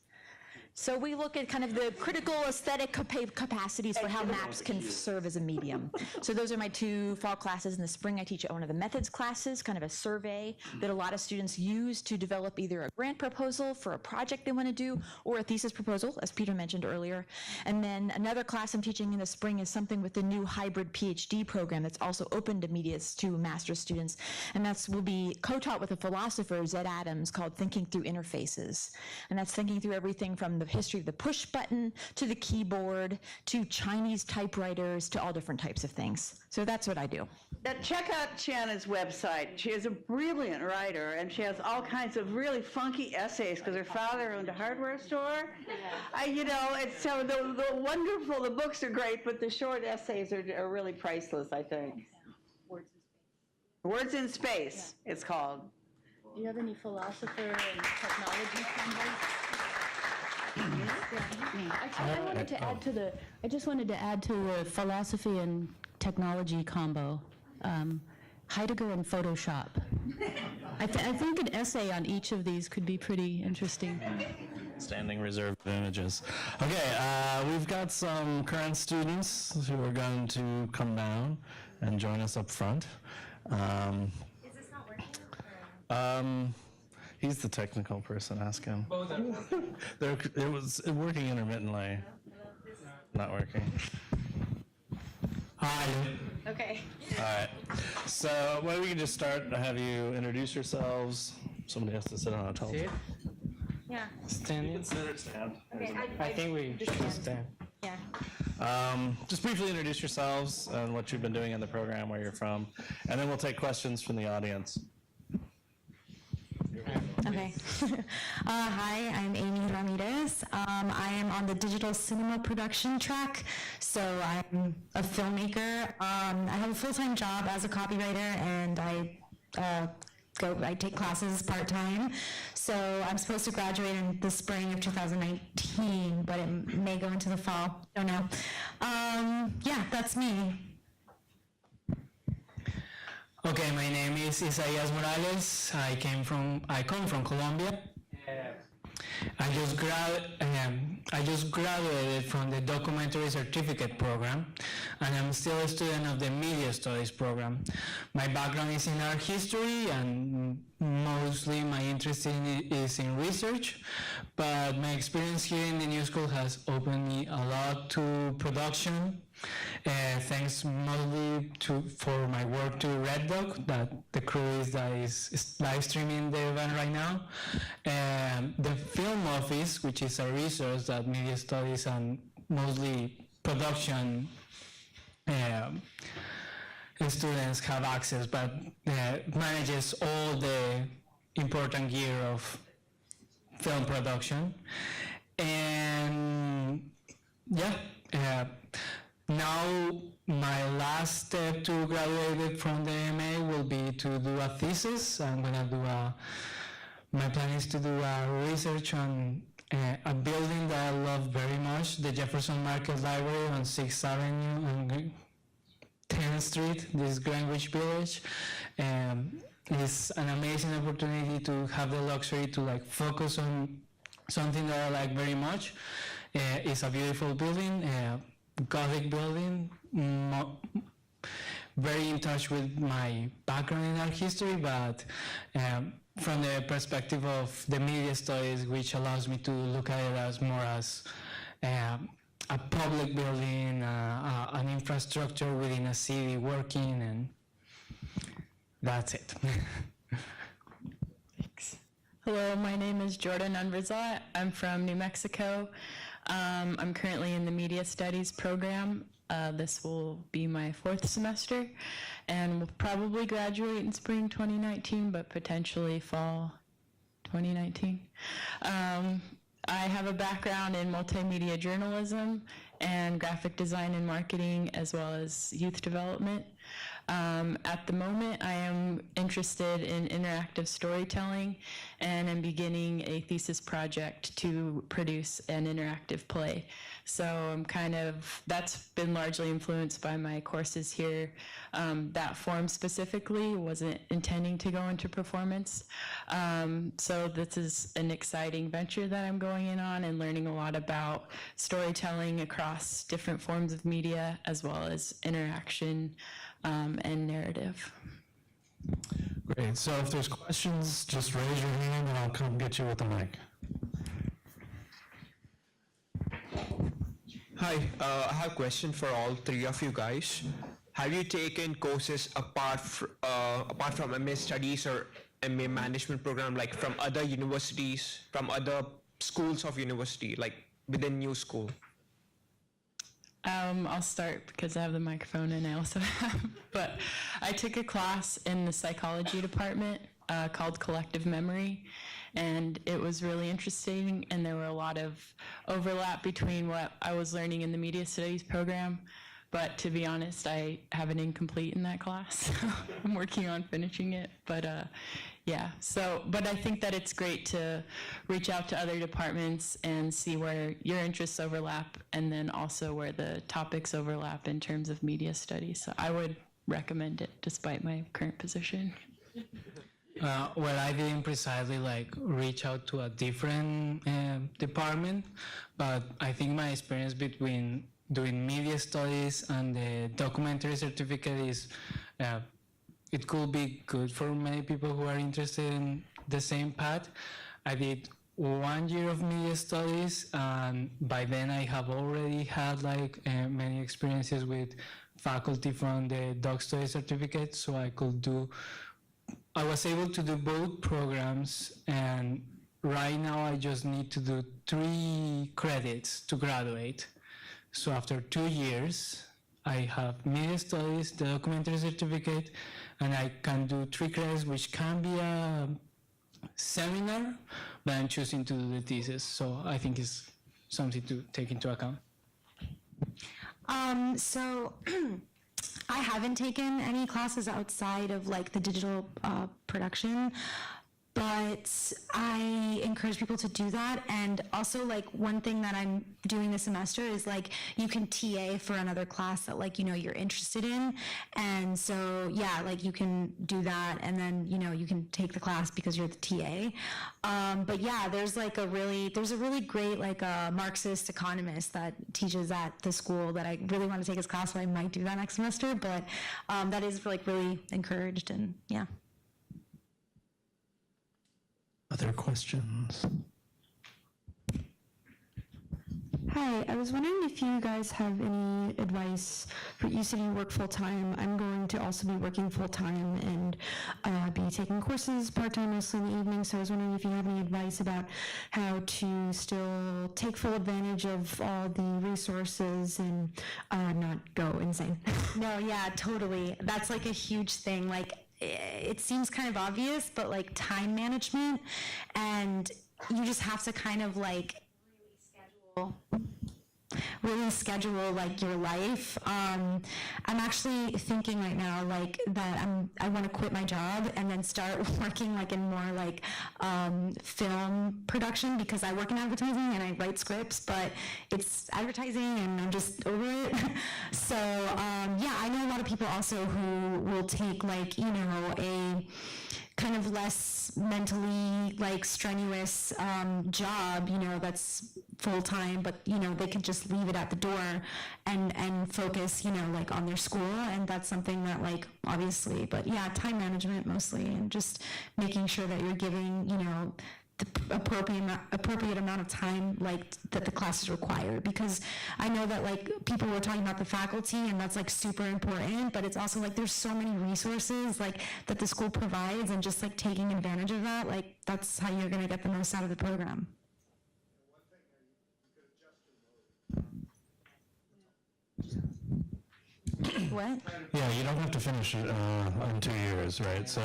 So we look at kind of the critical aesthetic capacities for how maps can serve as a medium. So those are my 2 fall classes. In the spring, I teach one of the methods classes, kind of a survey that a lot of students use to develop either a grant proposal for a project they want to do or a thesis proposal, as Peter mentioned earlier. And then another class I'm teaching in the spring is something with the new hybrid PhD program that's also open to medias to master's students. And will be co-taught with a philosopher, Zed Adams, called Thinking Through Interfaces. And that's thinking through everything from the history of the push button to the keyboard to Chinese typewriters to all different types of things. So that's what I do. Check out Shanna's website. She is a brilliant writer, and she has all kinds of really funky essays because her father owned a hardware store. It's so the wonderful. The books are great, but the short essays are really priceless, I think. Words in Space. It's called. Do you have any philosopher and technology combos? Actually, I just wanted to add to the philosophy and technology combo, Heidegger and Photoshop. I think an essay on each of these could be pretty interesting. Standing reserve of images. Okay, we've got some current students who are going to come down and join us up front. Is this not working? He's the technical person, ask him. It was working intermittently. Not working. Hi. Okay. All right. So why don't we just start, have you introduce yourselves. Somebody has to sit on a telephone. Yeah. Stand. Consider stand. Okay, I think we should stand. Yeah. Just briefly introduce yourselves and what you've been doing in the program, where you're from, and then we'll take questions from the audience. Okay. Hi, I'm Amy Ramirez. I am on the digital cinema production track, so I'm a filmmaker. I have a full-time job as a copywriter, and I take classes part-time. So I'm supposed to graduate in the spring of 2019, but it may go into the fall. Don't know. Yeah, that's me. Okay, my name is Isaías Morales. I come from Colombia. I just graduated from the documentary certificate program, and I'm still a student of the media studies program. My background is in art history, and mostly my interest is in research, but my experience here in the new school has opened me a lot to production. Thanks mostly for my work to Red Dog, that the crew is live streaming the event right now. The film office, which is a resource that media studies and mostly production students have access, but manages all the important gear of film production. And yeah, now my last step to graduate from the MA will be to do a thesis. I'm gonna do my plan is to do a research on a building that I love very much, the Jefferson Market Library on 6th Avenue and 10th Street, this Greenwich Village. It's an amazing opportunity to have the luxury to focus on something that I like very much. It's a beautiful building, Gothic building, very in touch with my background in art history, but from the perspective of the media studies, which allows me to look at it as more as a public building, an infrastructure within a city working, and that's it. Thanks. Hello, my name is Jordan Unverzat. I'm from New Mexico. I'm currently in the Media Studies program. This will be my 4th semester, and will probably graduate in spring 2019, but potentially fall 2019. I have a background in multimedia journalism and graphic design and marketing, as well as youth development. At the moment, I am interested in interactive storytelling, and I'm beginning a thesis project to produce an interactive play. So that's been largely influenced by my courses here. That form specifically wasn't intending to go into performance. So this is an exciting venture that I'm going in on, and learning a lot about storytelling across different forms of media, as well as interaction and narrative. Great, so if there's questions, just raise your hand and I'll come get you with the mic. Hi, I have a question for all three of you guys. Have you taken courses apart from MA Studies or MA Management program, like from other universities, from other schools of university, like within New School? I'll start because I have the microphone and I also have, but I took a class in the psychology department called Collective Memory, and it was really interesting, and there were a lot of overlap between what I was learning in the media studies program, but to be honest, I have an incomplete in that class. I'm working on finishing it, but yeah, but I think that it's great to reach out to other departments and see where your interests overlap, and then also where the topics overlap in terms of media studies. So I would recommend it despite my current position. Well, I didn't precisely reach out to a different department, but I think my experience between doing media studies and the documentary certificate is it could be good for many people who are interested in the same path. I did 1 year of media studies, and by then I have already had many experiences with faculty from the doc study certificate, so I was able to do both programs, and right now I just need to do 3 credits to graduate. So after 2 years, I have media studies, the documentary certificate, and I can do 3 credits, which can be a seminar, but I'm choosing to do the thesis. So I think it's something to take into account. So I haven't taken any classes outside of like the digital production, but I encourage people to do that. And also, like, one thing that I'm doing this semester is like you can TA for another class that, like, you know, you're interested in. And so yeah, like you can do that, and then, you know, you can take the class because you're the TA. But yeah, there's a really great like Marxist economist that teaches at the school that I really want to take his class, so I might do that next semester. But that is like really encouraged, and yeah. Other questions? Hi, I was wondering if you guys have any advice for, you said you work full-time. I'm going to also be working full-time and be taking courses part-time, mostly in the evening, so I was wondering if you have any advice about how to still take full advantage of all the resources and not go insane. No, yeah, totally. That's like a huge thing. Like, it seems kind of obvious, but like time management, and you just have to kind of like really schedule like your life. I'm actually thinking right now like that I want to quit my job and then start working like in more like film production, because I work in advertising and I write scripts, but it's advertising and I'm just over it. So yeah, I know a lot of people also who will take like, you know, a kind of less mentally like strenuous job, you know, that's full-time, but you know, they could just leave it at the door and focus, you know, like on their school, and that's something that like obviously, but yeah, time management mostly, and just making sure that you're giving, you know, the appropriate amount of time like that the classes require, because I know that like people were talking about the faculty, and that's like super important, but it's also like there's so many resources like that the school provides, and just like taking advantage of that, like that's how you're going to get the most out of the program. What? Yeah, you don't have to finish it in 2 years, right? So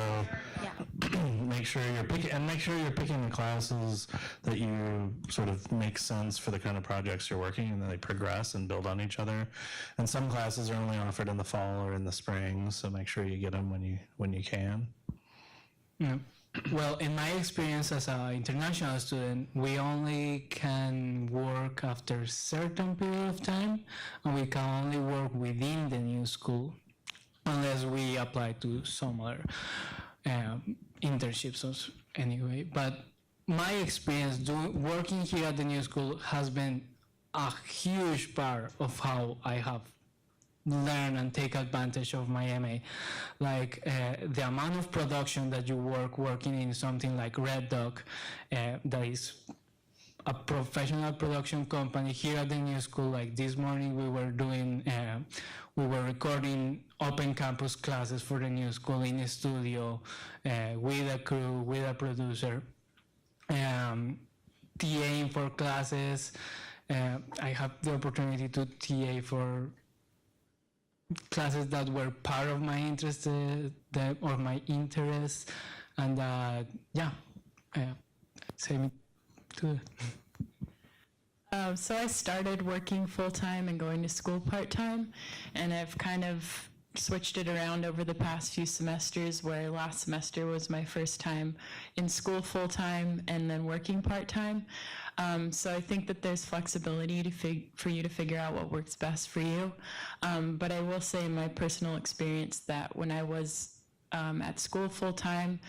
make sure you're picking the classes that you sort of make sense for the kind of projects you're working, and then they progress and build on each other. And some classes are only offered in the fall or in the spring, so make sure you get them when you can. Yeah. Well, in my experience as an international student, we only can work after a certain period of time, and we can only work within the new school unless we apply to some other internships anyway. But my experience working here at the new school has been a huge part of how I have learn and take advantage of my MA. Like the amount of production that you working in something like Red Dog, that is a professional production company here at the new school. Like this morning we were recording open campus classes for the new school in a studio with a crew, with a producer, TAing for classes. I have the opportunity to TA for classes that were part of my interest or my interests, and same to. So I started working full-time and going to school part-time, and I've kind of switched it around over the past few semesters, where last semester was my first time in school full-time and then working part-time. So I think that there's flexibility for you to figure out what works best for you. But I will say in my personal experience that when I was at school full-time,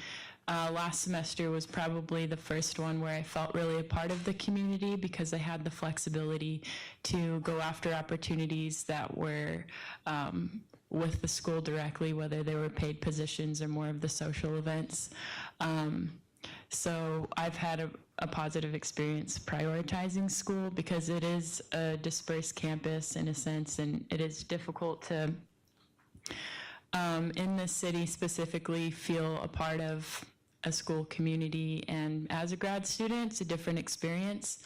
last semester was probably the first one where I felt really a part of the community, because I had the flexibility to go after opportunities that were with the school directly, whether they were paid positions or more of the social events. So I've had a positive experience prioritizing school, because it is a dispersed campus in a sense, and it is difficult to, in the city specifically, feel a part of a school community, and as a grad student, it's a different experience.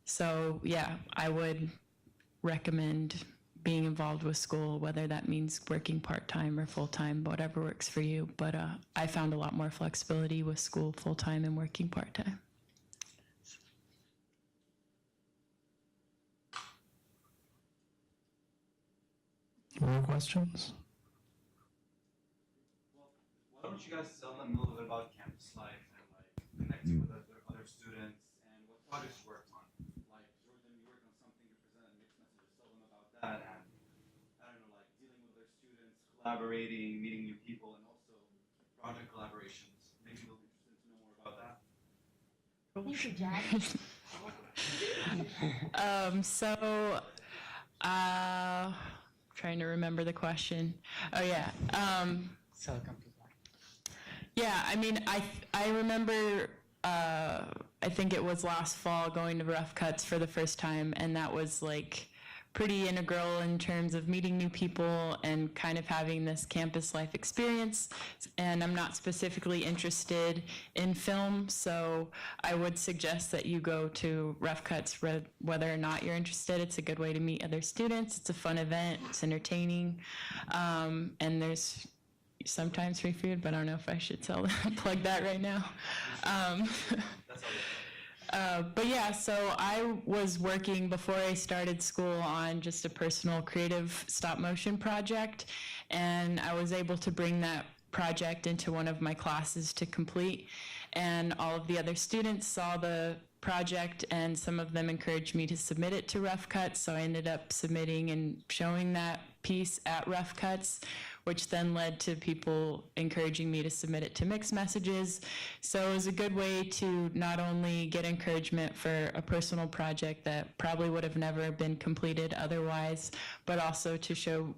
So yeah, I would recommend being involved with school, whether that means working part-time or full-time, whatever works for you. But I found a lot more flexibility with school full-time and working part-time. More questions? Why don't you guys tell them a little bit about campus life and like connecting with other students and what projects you worked on? Like Jordan, you worked on something, you presented mixed messages. Tell them about that and I don't know, like dealing with other students, collaborating, meeting new people, and also project collaborations. Maybe they'll be interested to know more about that. Thank you, Jack. Trying to remember the question. Oh yeah. Yeah, I mean, I remember, I think it was last fall going to Rough Cuts for the first time, and that was like pretty integral in terms of meeting new people and kind of having this campus life experience. And I'm not specifically interested in film, so I would suggest that you go to Rough Cuts whether or not you're interested. It's a good way to meet other students. It's a fun event. It's entertaining. And there's sometimes free food, but I don't know if I should plug that right now. But yeah, so I was working before I started school on just a personal creative stop motion project, and I was able to bring that project into one of my classes to complete, and all of the other students saw the project and some of them encouraged me to submit it to Rough Cuts, so I ended up submitting and showing that piece at Rough Cuts, which then led to people encouraging me to submit it to Mixed Messages. So it was a good way to not only get encouragement for a personal project that probably would have never been completed otherwise, but also to show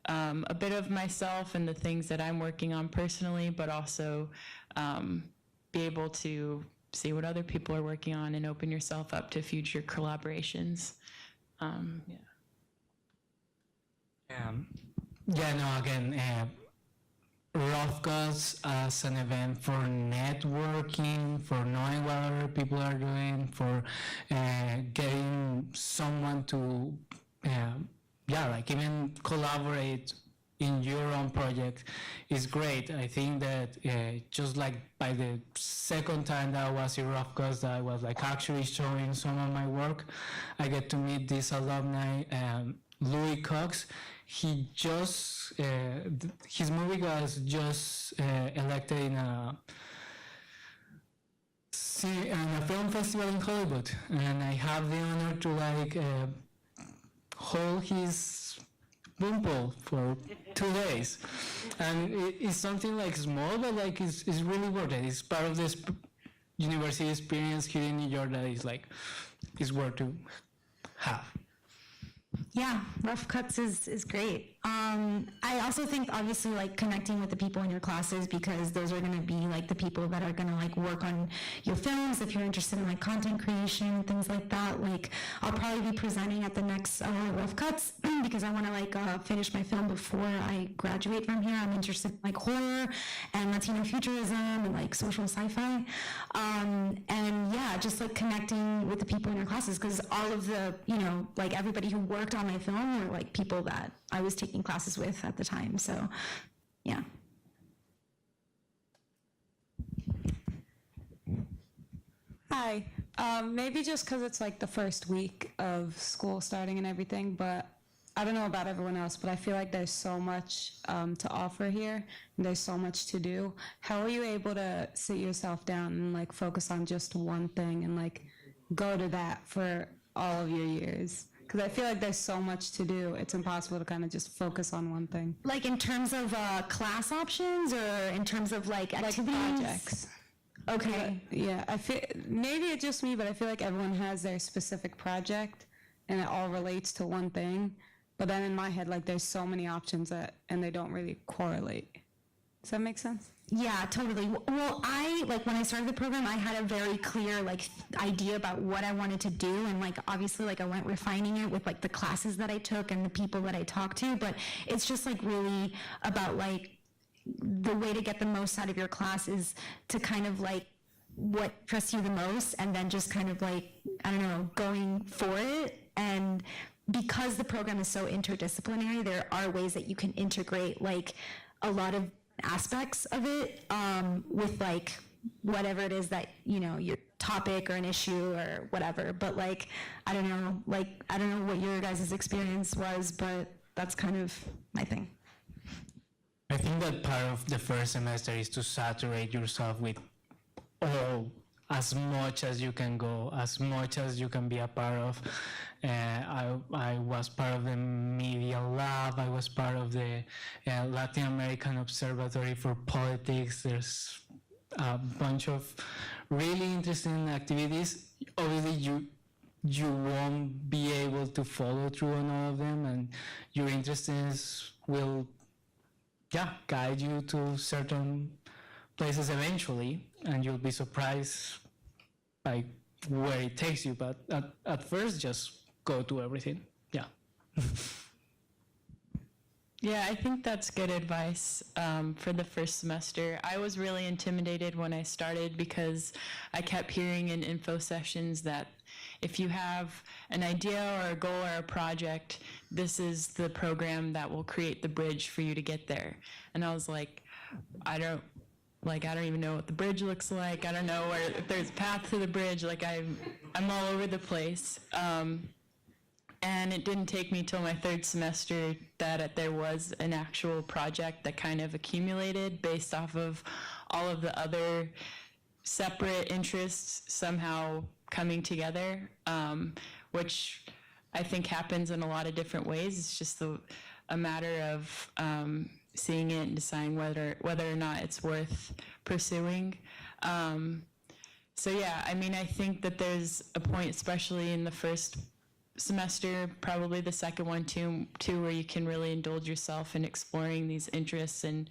a bit of myself and the things that I'm working on personally, but also be able to see what other people are working on and open yourself up to future collaborations. Rough Cuts as an event for networking, for knowing what other people are doing, for getting someone to, like even collaborate in your own project is great. I think that just like by the second time that I was in Rough Cuts, that I was like actually showing some of my work, I get to meet this alumni, Louis Cox. He just, his movie was just elected in a film festival in Hollywood, and I have the honor to like hold his bumble for 2 days, and it's something like small, but like it's really worth it. It's part of this university experience here in New York that is like, is worth to have. Yeah, Rough Cuts is great. I also think obviously like connecting with the people in your classes, because those are going to be like the people that are going to like work on your films. If you're interested in like content creation, things like that, like I'll probably be presenting at the next Rough Cuts because I want to like finish my film before I graduate from here. I'm interested in like horror and Latino futurism and like social sci-fi. And yeah, just like connecting with the people in your classes, because all of the, like everybody who worked on my film were like people that I was taking classes with at the time. So, yeah. Hi. Maybe just because it's like the first week of school starting and everything, but I don't know about everyone else, but I feel like there's so much to offer here, and there's so much to do. How are you able to sit yourself down and like focus on just one thing and like go to that for all of your years? Because I feel like there's so much to do, it's impossible to kind of just focus on one thing. Like in terms of class options, or in terms of like activities? Like projects. Okay. Yeah, I feel, maybe it's just me, but I feel like everyone has their specific project and it all relates to one thing. But then in my head, like there's so many options and they don't really correlate. Does that make sense? Yeah, totally. Well, when I started the program, I had a very clear like idea about what I wanted to do, and like obviously like I went refining it with like the classes that I took and the people that I talked to, but it's just like really about like the way to get the most out of your class is to kind of like what interests you the most, and then just kind of like, I don't know, going for it. And because because the program is so interdisciplinary, there are ways that you can integrate like a lot of aspects of it with like whatever it is that, you know, your topic or an issue or whatever. But like, I don't know what your guys' experience was, but that's kind of my thing. I think that part of the first semester is to saturate yourself with as much as you can go, as much as you can be a part of. I was part of the media lab. I was part of the Latin American Observatory for Politics. There's a bunch of really interesting activities. Obviously, you won't be able to follow through on all of them, and your interests will guide you to certain places eventually, and you'll be surprised by where it takes you. But at first, just go to everything. Yeah. Yeah, I think that's good advice for the first semester. I was really intimidated when I started because I kept hearing in info sessions that if you have an idea or a goal or a project, this is the program that will create the bridge for you to get there. And I was like, I don't even know what the bridge looks like. I don't know if there's a path to the bridge. Like I'm all over the place. And it didn't take me till my third semester that there was an actual project that kind of accumulated based off of all of the other separate interests somehow coming together, which I think happens in a lot of different ways. It's just a matter of seeing it and deciding whether or not it's worth pursuing. So yeah, I mean, I think that there's a point, especially in the first semester, probably the second one too, where you can really indulge yourself in exploring these interests and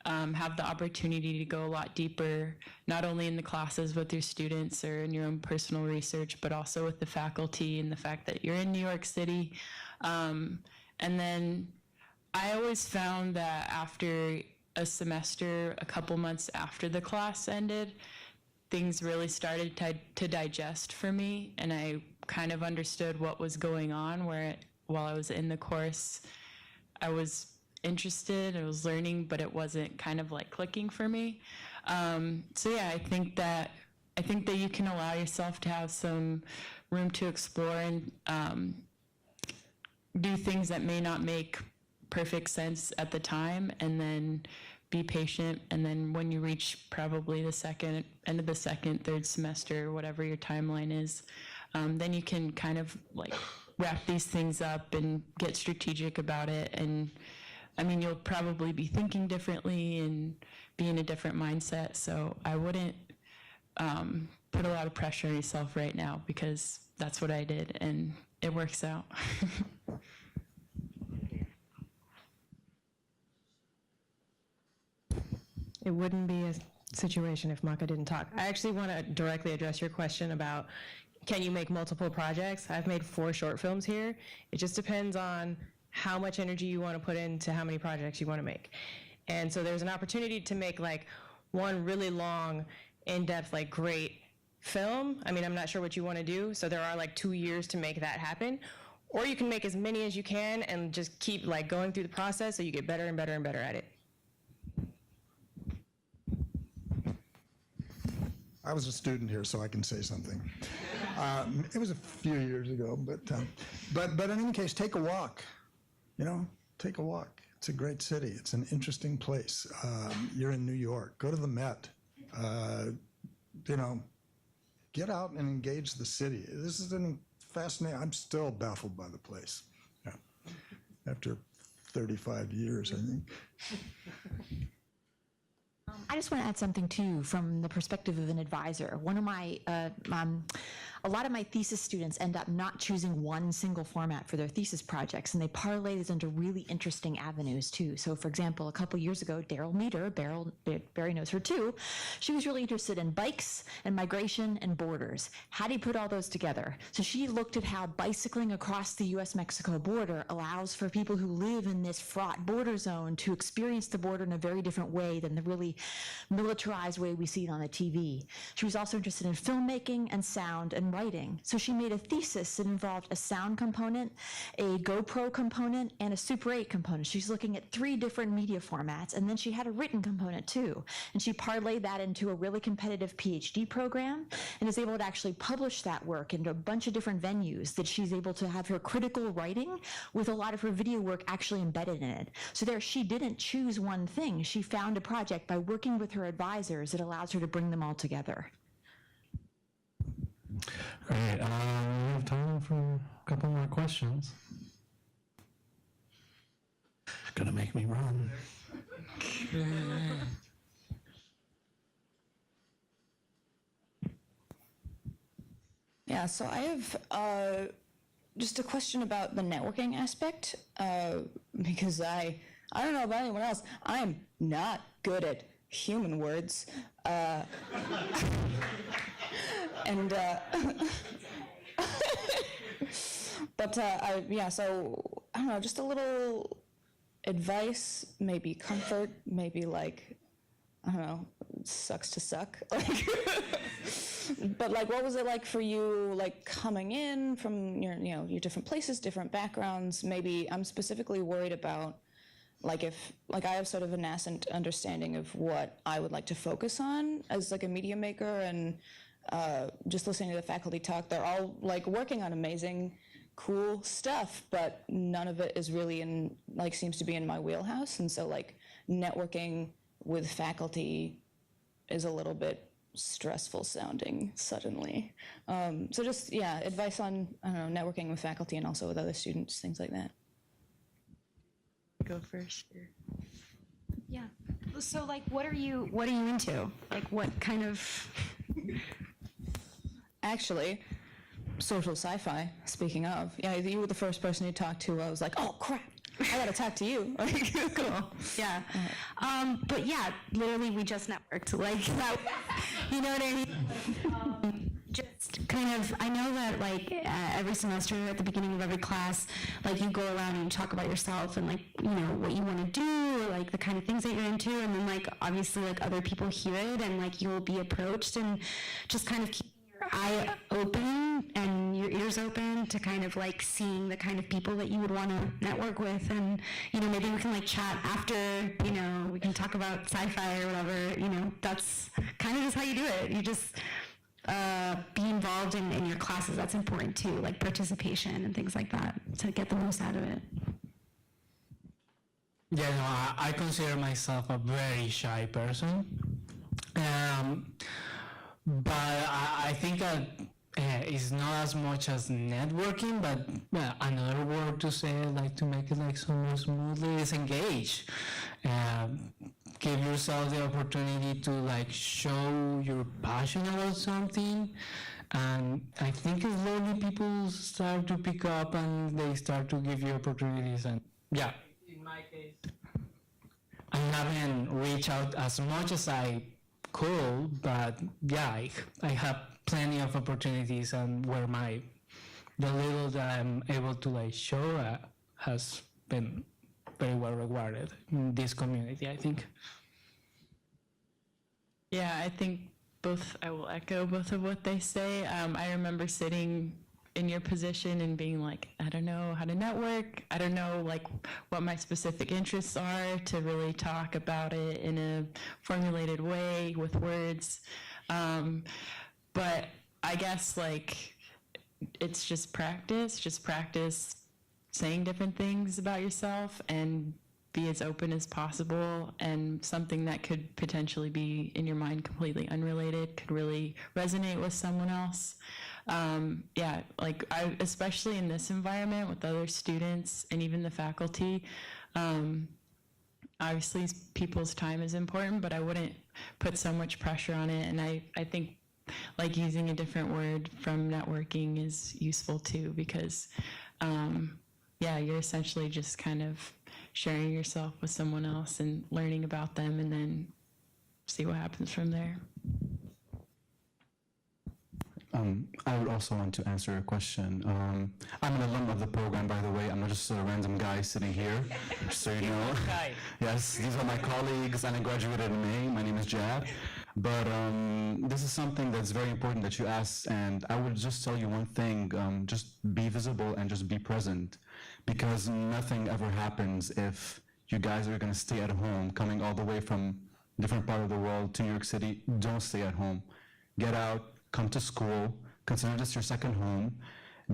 have the opportunity to go a lot deeper, not only in the classes with your students or in your own personal research, but also with the faculty and the fact that you're in New York City. And then I always found that after a semester, a couple months after the class ended, things really started to digest for me, and I kind of understood what was going on, while I was in the course, I was interested, I was learning, but it wasn't kind of like clicking for me. So yeah, I think that you can allow yourself to have some room to explore and do things that may not make perfect sense at the time, and then be patient, and then when you reach probably the end of the second, third semester, whatever your timeline is, then you can kind of like wrap these things up and get strategic about it. And I mean, you'll probably be thinking differently and be in a different mindset. So I wouldn't put a lot of pressure on yourself right now, because that's what I did and it works out. It wouldn't be a situation if Maka didn't talk. I actually want to directly address your question about, can you make multiple projects? I've made 4 short films here. It just depends on how much energy you want to put into how many projects you want to make. And so there's an opportunity to make like one really long, in-depth, like great film. I mean, I'm not sure what you want to do. So there are like 2 years to make that happen. Or you can make as many as you can and just keep like going through the process so you get better and better and better at it. I was a student here, so I can say something. It was a few years ago, but in any case, take a walk. You know, take a walk. It's a great city. It's an interesting place. You're in New York. Go to the Met. You know, get out and engage the city. This is fascinating. I'm still baffled by the place. Yeah. After 35 years, I think. I just want to add something too from the perspective of an advisor. One of my, a lot of my thesis students end up not choosing one single format for their thesis projects, and they parlay these into really interesting avenues too. So for example, a couple years ago, Daryl Meter, Barry knows her too, she was really interested in bikes and migration and borders. How do you put all those together? So she looked at how bicycling across the US-Mexico border allows for people who live in this fraught border zone to experience the border in a very different way than the really militarized way we see it on the TV. She was also interested in filmmaking and sound and writing. So she made a thesis that involved a sound component, a GoPro component, and a Super 8 component. She's looking at 3 different media formats, and then she had a written component too. And she parlayed that into a really competitive PhD program and is able to actually publish that work into a bunch of different venues that she's able to have her critical writing with a lot of her video work actually embedded in it. So there, she didn't choose one thing. She found a project by working with her advisors that allows her to bring them all together. Great. We have time for a couple more questions. Gonna make me run. Yeah, so I have just a question about the networking aspect, because I don't know about anyone else, I'm not good at human words. Yeah, so I don't know, just a little advice, maybe comfort, maybe like, I don't know, sucks to suck. Like, but like, what was it like for you, like coming in from your, your different places, different backgrounds? Maybe I'm specifically worried about, like I have sort of a nascent understanding of what I would like to focus on as like a media maker, and just listening to the faculty talk, they're all like working on amazing, cool stuff, but none of it is really seems to be in my wheelhouse. And so like networking with faculty is a little bit stressful sounding suddenly. So just, advice on, I don't know, networking with faculty and also with other students, things like that. Go first. Yeah. So like, what are you into? Like, what kind of? Actually, social sci-fi, speaking of. Yeah, you were the first person you talked to. I was like, oh crap, I gotta talk to you. Cool. Yeah. But yeah, literally we just networked. Like that, you know what I mean? Just kind of, I know that like every semester at the beginning of every class, like you go around and you talk about yourself and like, what you want to do, or like the kind of things that you're into. And then like, obviously like other people hear it and like you'll be approached, and just kind of keep your eye open and your ears open to kind of like seeing the kind of people that you would want to network with. And, maybe we can like chat after, we can talk about sci-fi or whatever, that's kind of just how you do it. You just be involved in your classes. That's important too, like participation and things like that, to get the most out of it. Yeah, no, I consider myself a very shy person. But I think that it's not as much as networking, but another word to say, like to make it like so more smoothly, is engage. Give yourself the opportunity to like show your passion about something, and I think slowly people start to pick up and they start to give you opportunities. And yeah, in my case, I haven't reached out as much as I could, but yeah, I have plenty of opportunities, and where the little that I'm able to like show has been very well regarded in this community, I think. Yeah, I think I will echo both of what they say. I remember sitting in your position and being like, I don't know how to network. I don't know like what my specific interests are to really talk about it in a formulated way with words. But I guess like it's just practice saying different things about yourself and be as open as possible, and something that could potentially be in your mind completely unrelated could really resonate with someone else. Like especially in this environment with other students and even the faculty, obviously people's time is important, but I wouldn't put so much pressure on it. And I think like using a different word from networking is useful too, because you're essentially just kind of sharing yourself with someone else and learning about them, and then see what happens from there. I would also want to answer your question. I'm an alum of the program, by the way. I'm not just a random guy sitting here, just so you know. Yes, these are my colleagues, and I graduated in May. My name is Jad. But this is something that's very important that you asked, and I would just tell you one thing, just be visible and just be present, because nothing ever happens if you guys are gonna stay at home, coming all the way from different part of the world to New York City. Don't stay at home. Get out, come to school, consider this your second home,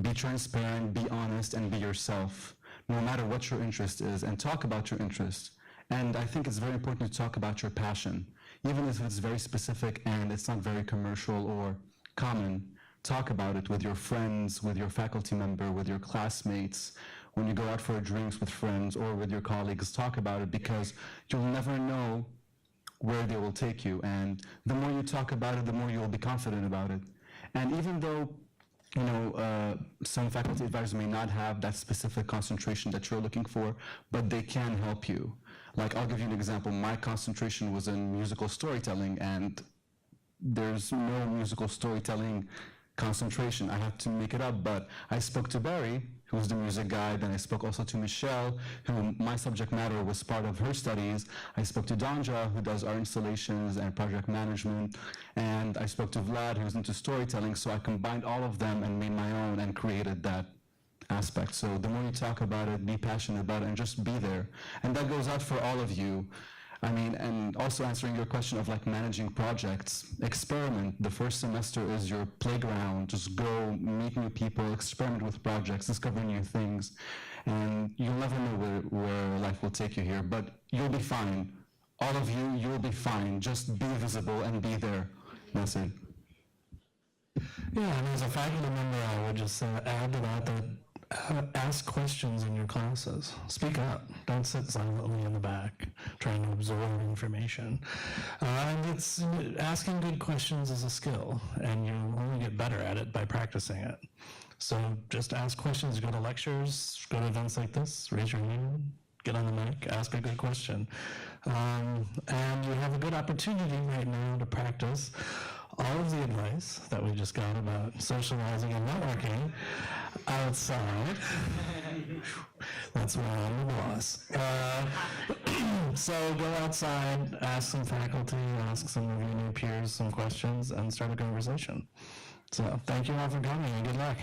be transparent, be honest, and be yourself, no matter what your interest is, and talk about your interest. And I think it's very important to talk about your passion, even if it's very specific and it's not very commercial or common. Talk about it with your friends, with your faculty member, with your classmates. When you go out for drinks with friends or with your colleagues, talk about it, because you'll never know where they will take you. And the more you talk about it, the more you will be confident about it. And even though, you know, some faculty advisors may not have that specific concentration that you're looking for, but they can help you. Like, I'll give you an example. My concentration was in musical storytelling, and there's no musical storytelling concentration. I have to make it up, but I spoke to Barry, who's the music guy, then I spoke also to Michelle, who my subject matter was part of her studies. I spoke to Danja, who does art installations and project management, and I spoke to Vlad, who's into storytelling, so I combined all of them and made my own and created that aspect. So the more you talk about it, be passionate about it, and just be there. And that goes out for all of you. I mean, and also answering your question of like managing projects, experiment. The first semester is your playground. Just go meet new people, experiment with projects, discover new things, and you'll never know where life will take you here, but you'll be fine. All of you, you'll be fine. Just be visible and be there. That's it. Yeah, and as a faculty member, I would just add to that ask questions in your classes. Speak up. Don't sit silently in the back trying to absorb information. And it's asking good questions is a skill, and you only get better at it by practicing it. So just ask questions. Go to lectures, go to events like this, raise your hand, get on the mic, ask a good question. And you have a good opportunity right now to practice all of the advice that we just got about socializing and networking outside. That's why I'm the boss. So go outside, ask some faculty, ask some of your new peers some questions, and start a conversation. So thank you all for coming, and good luck.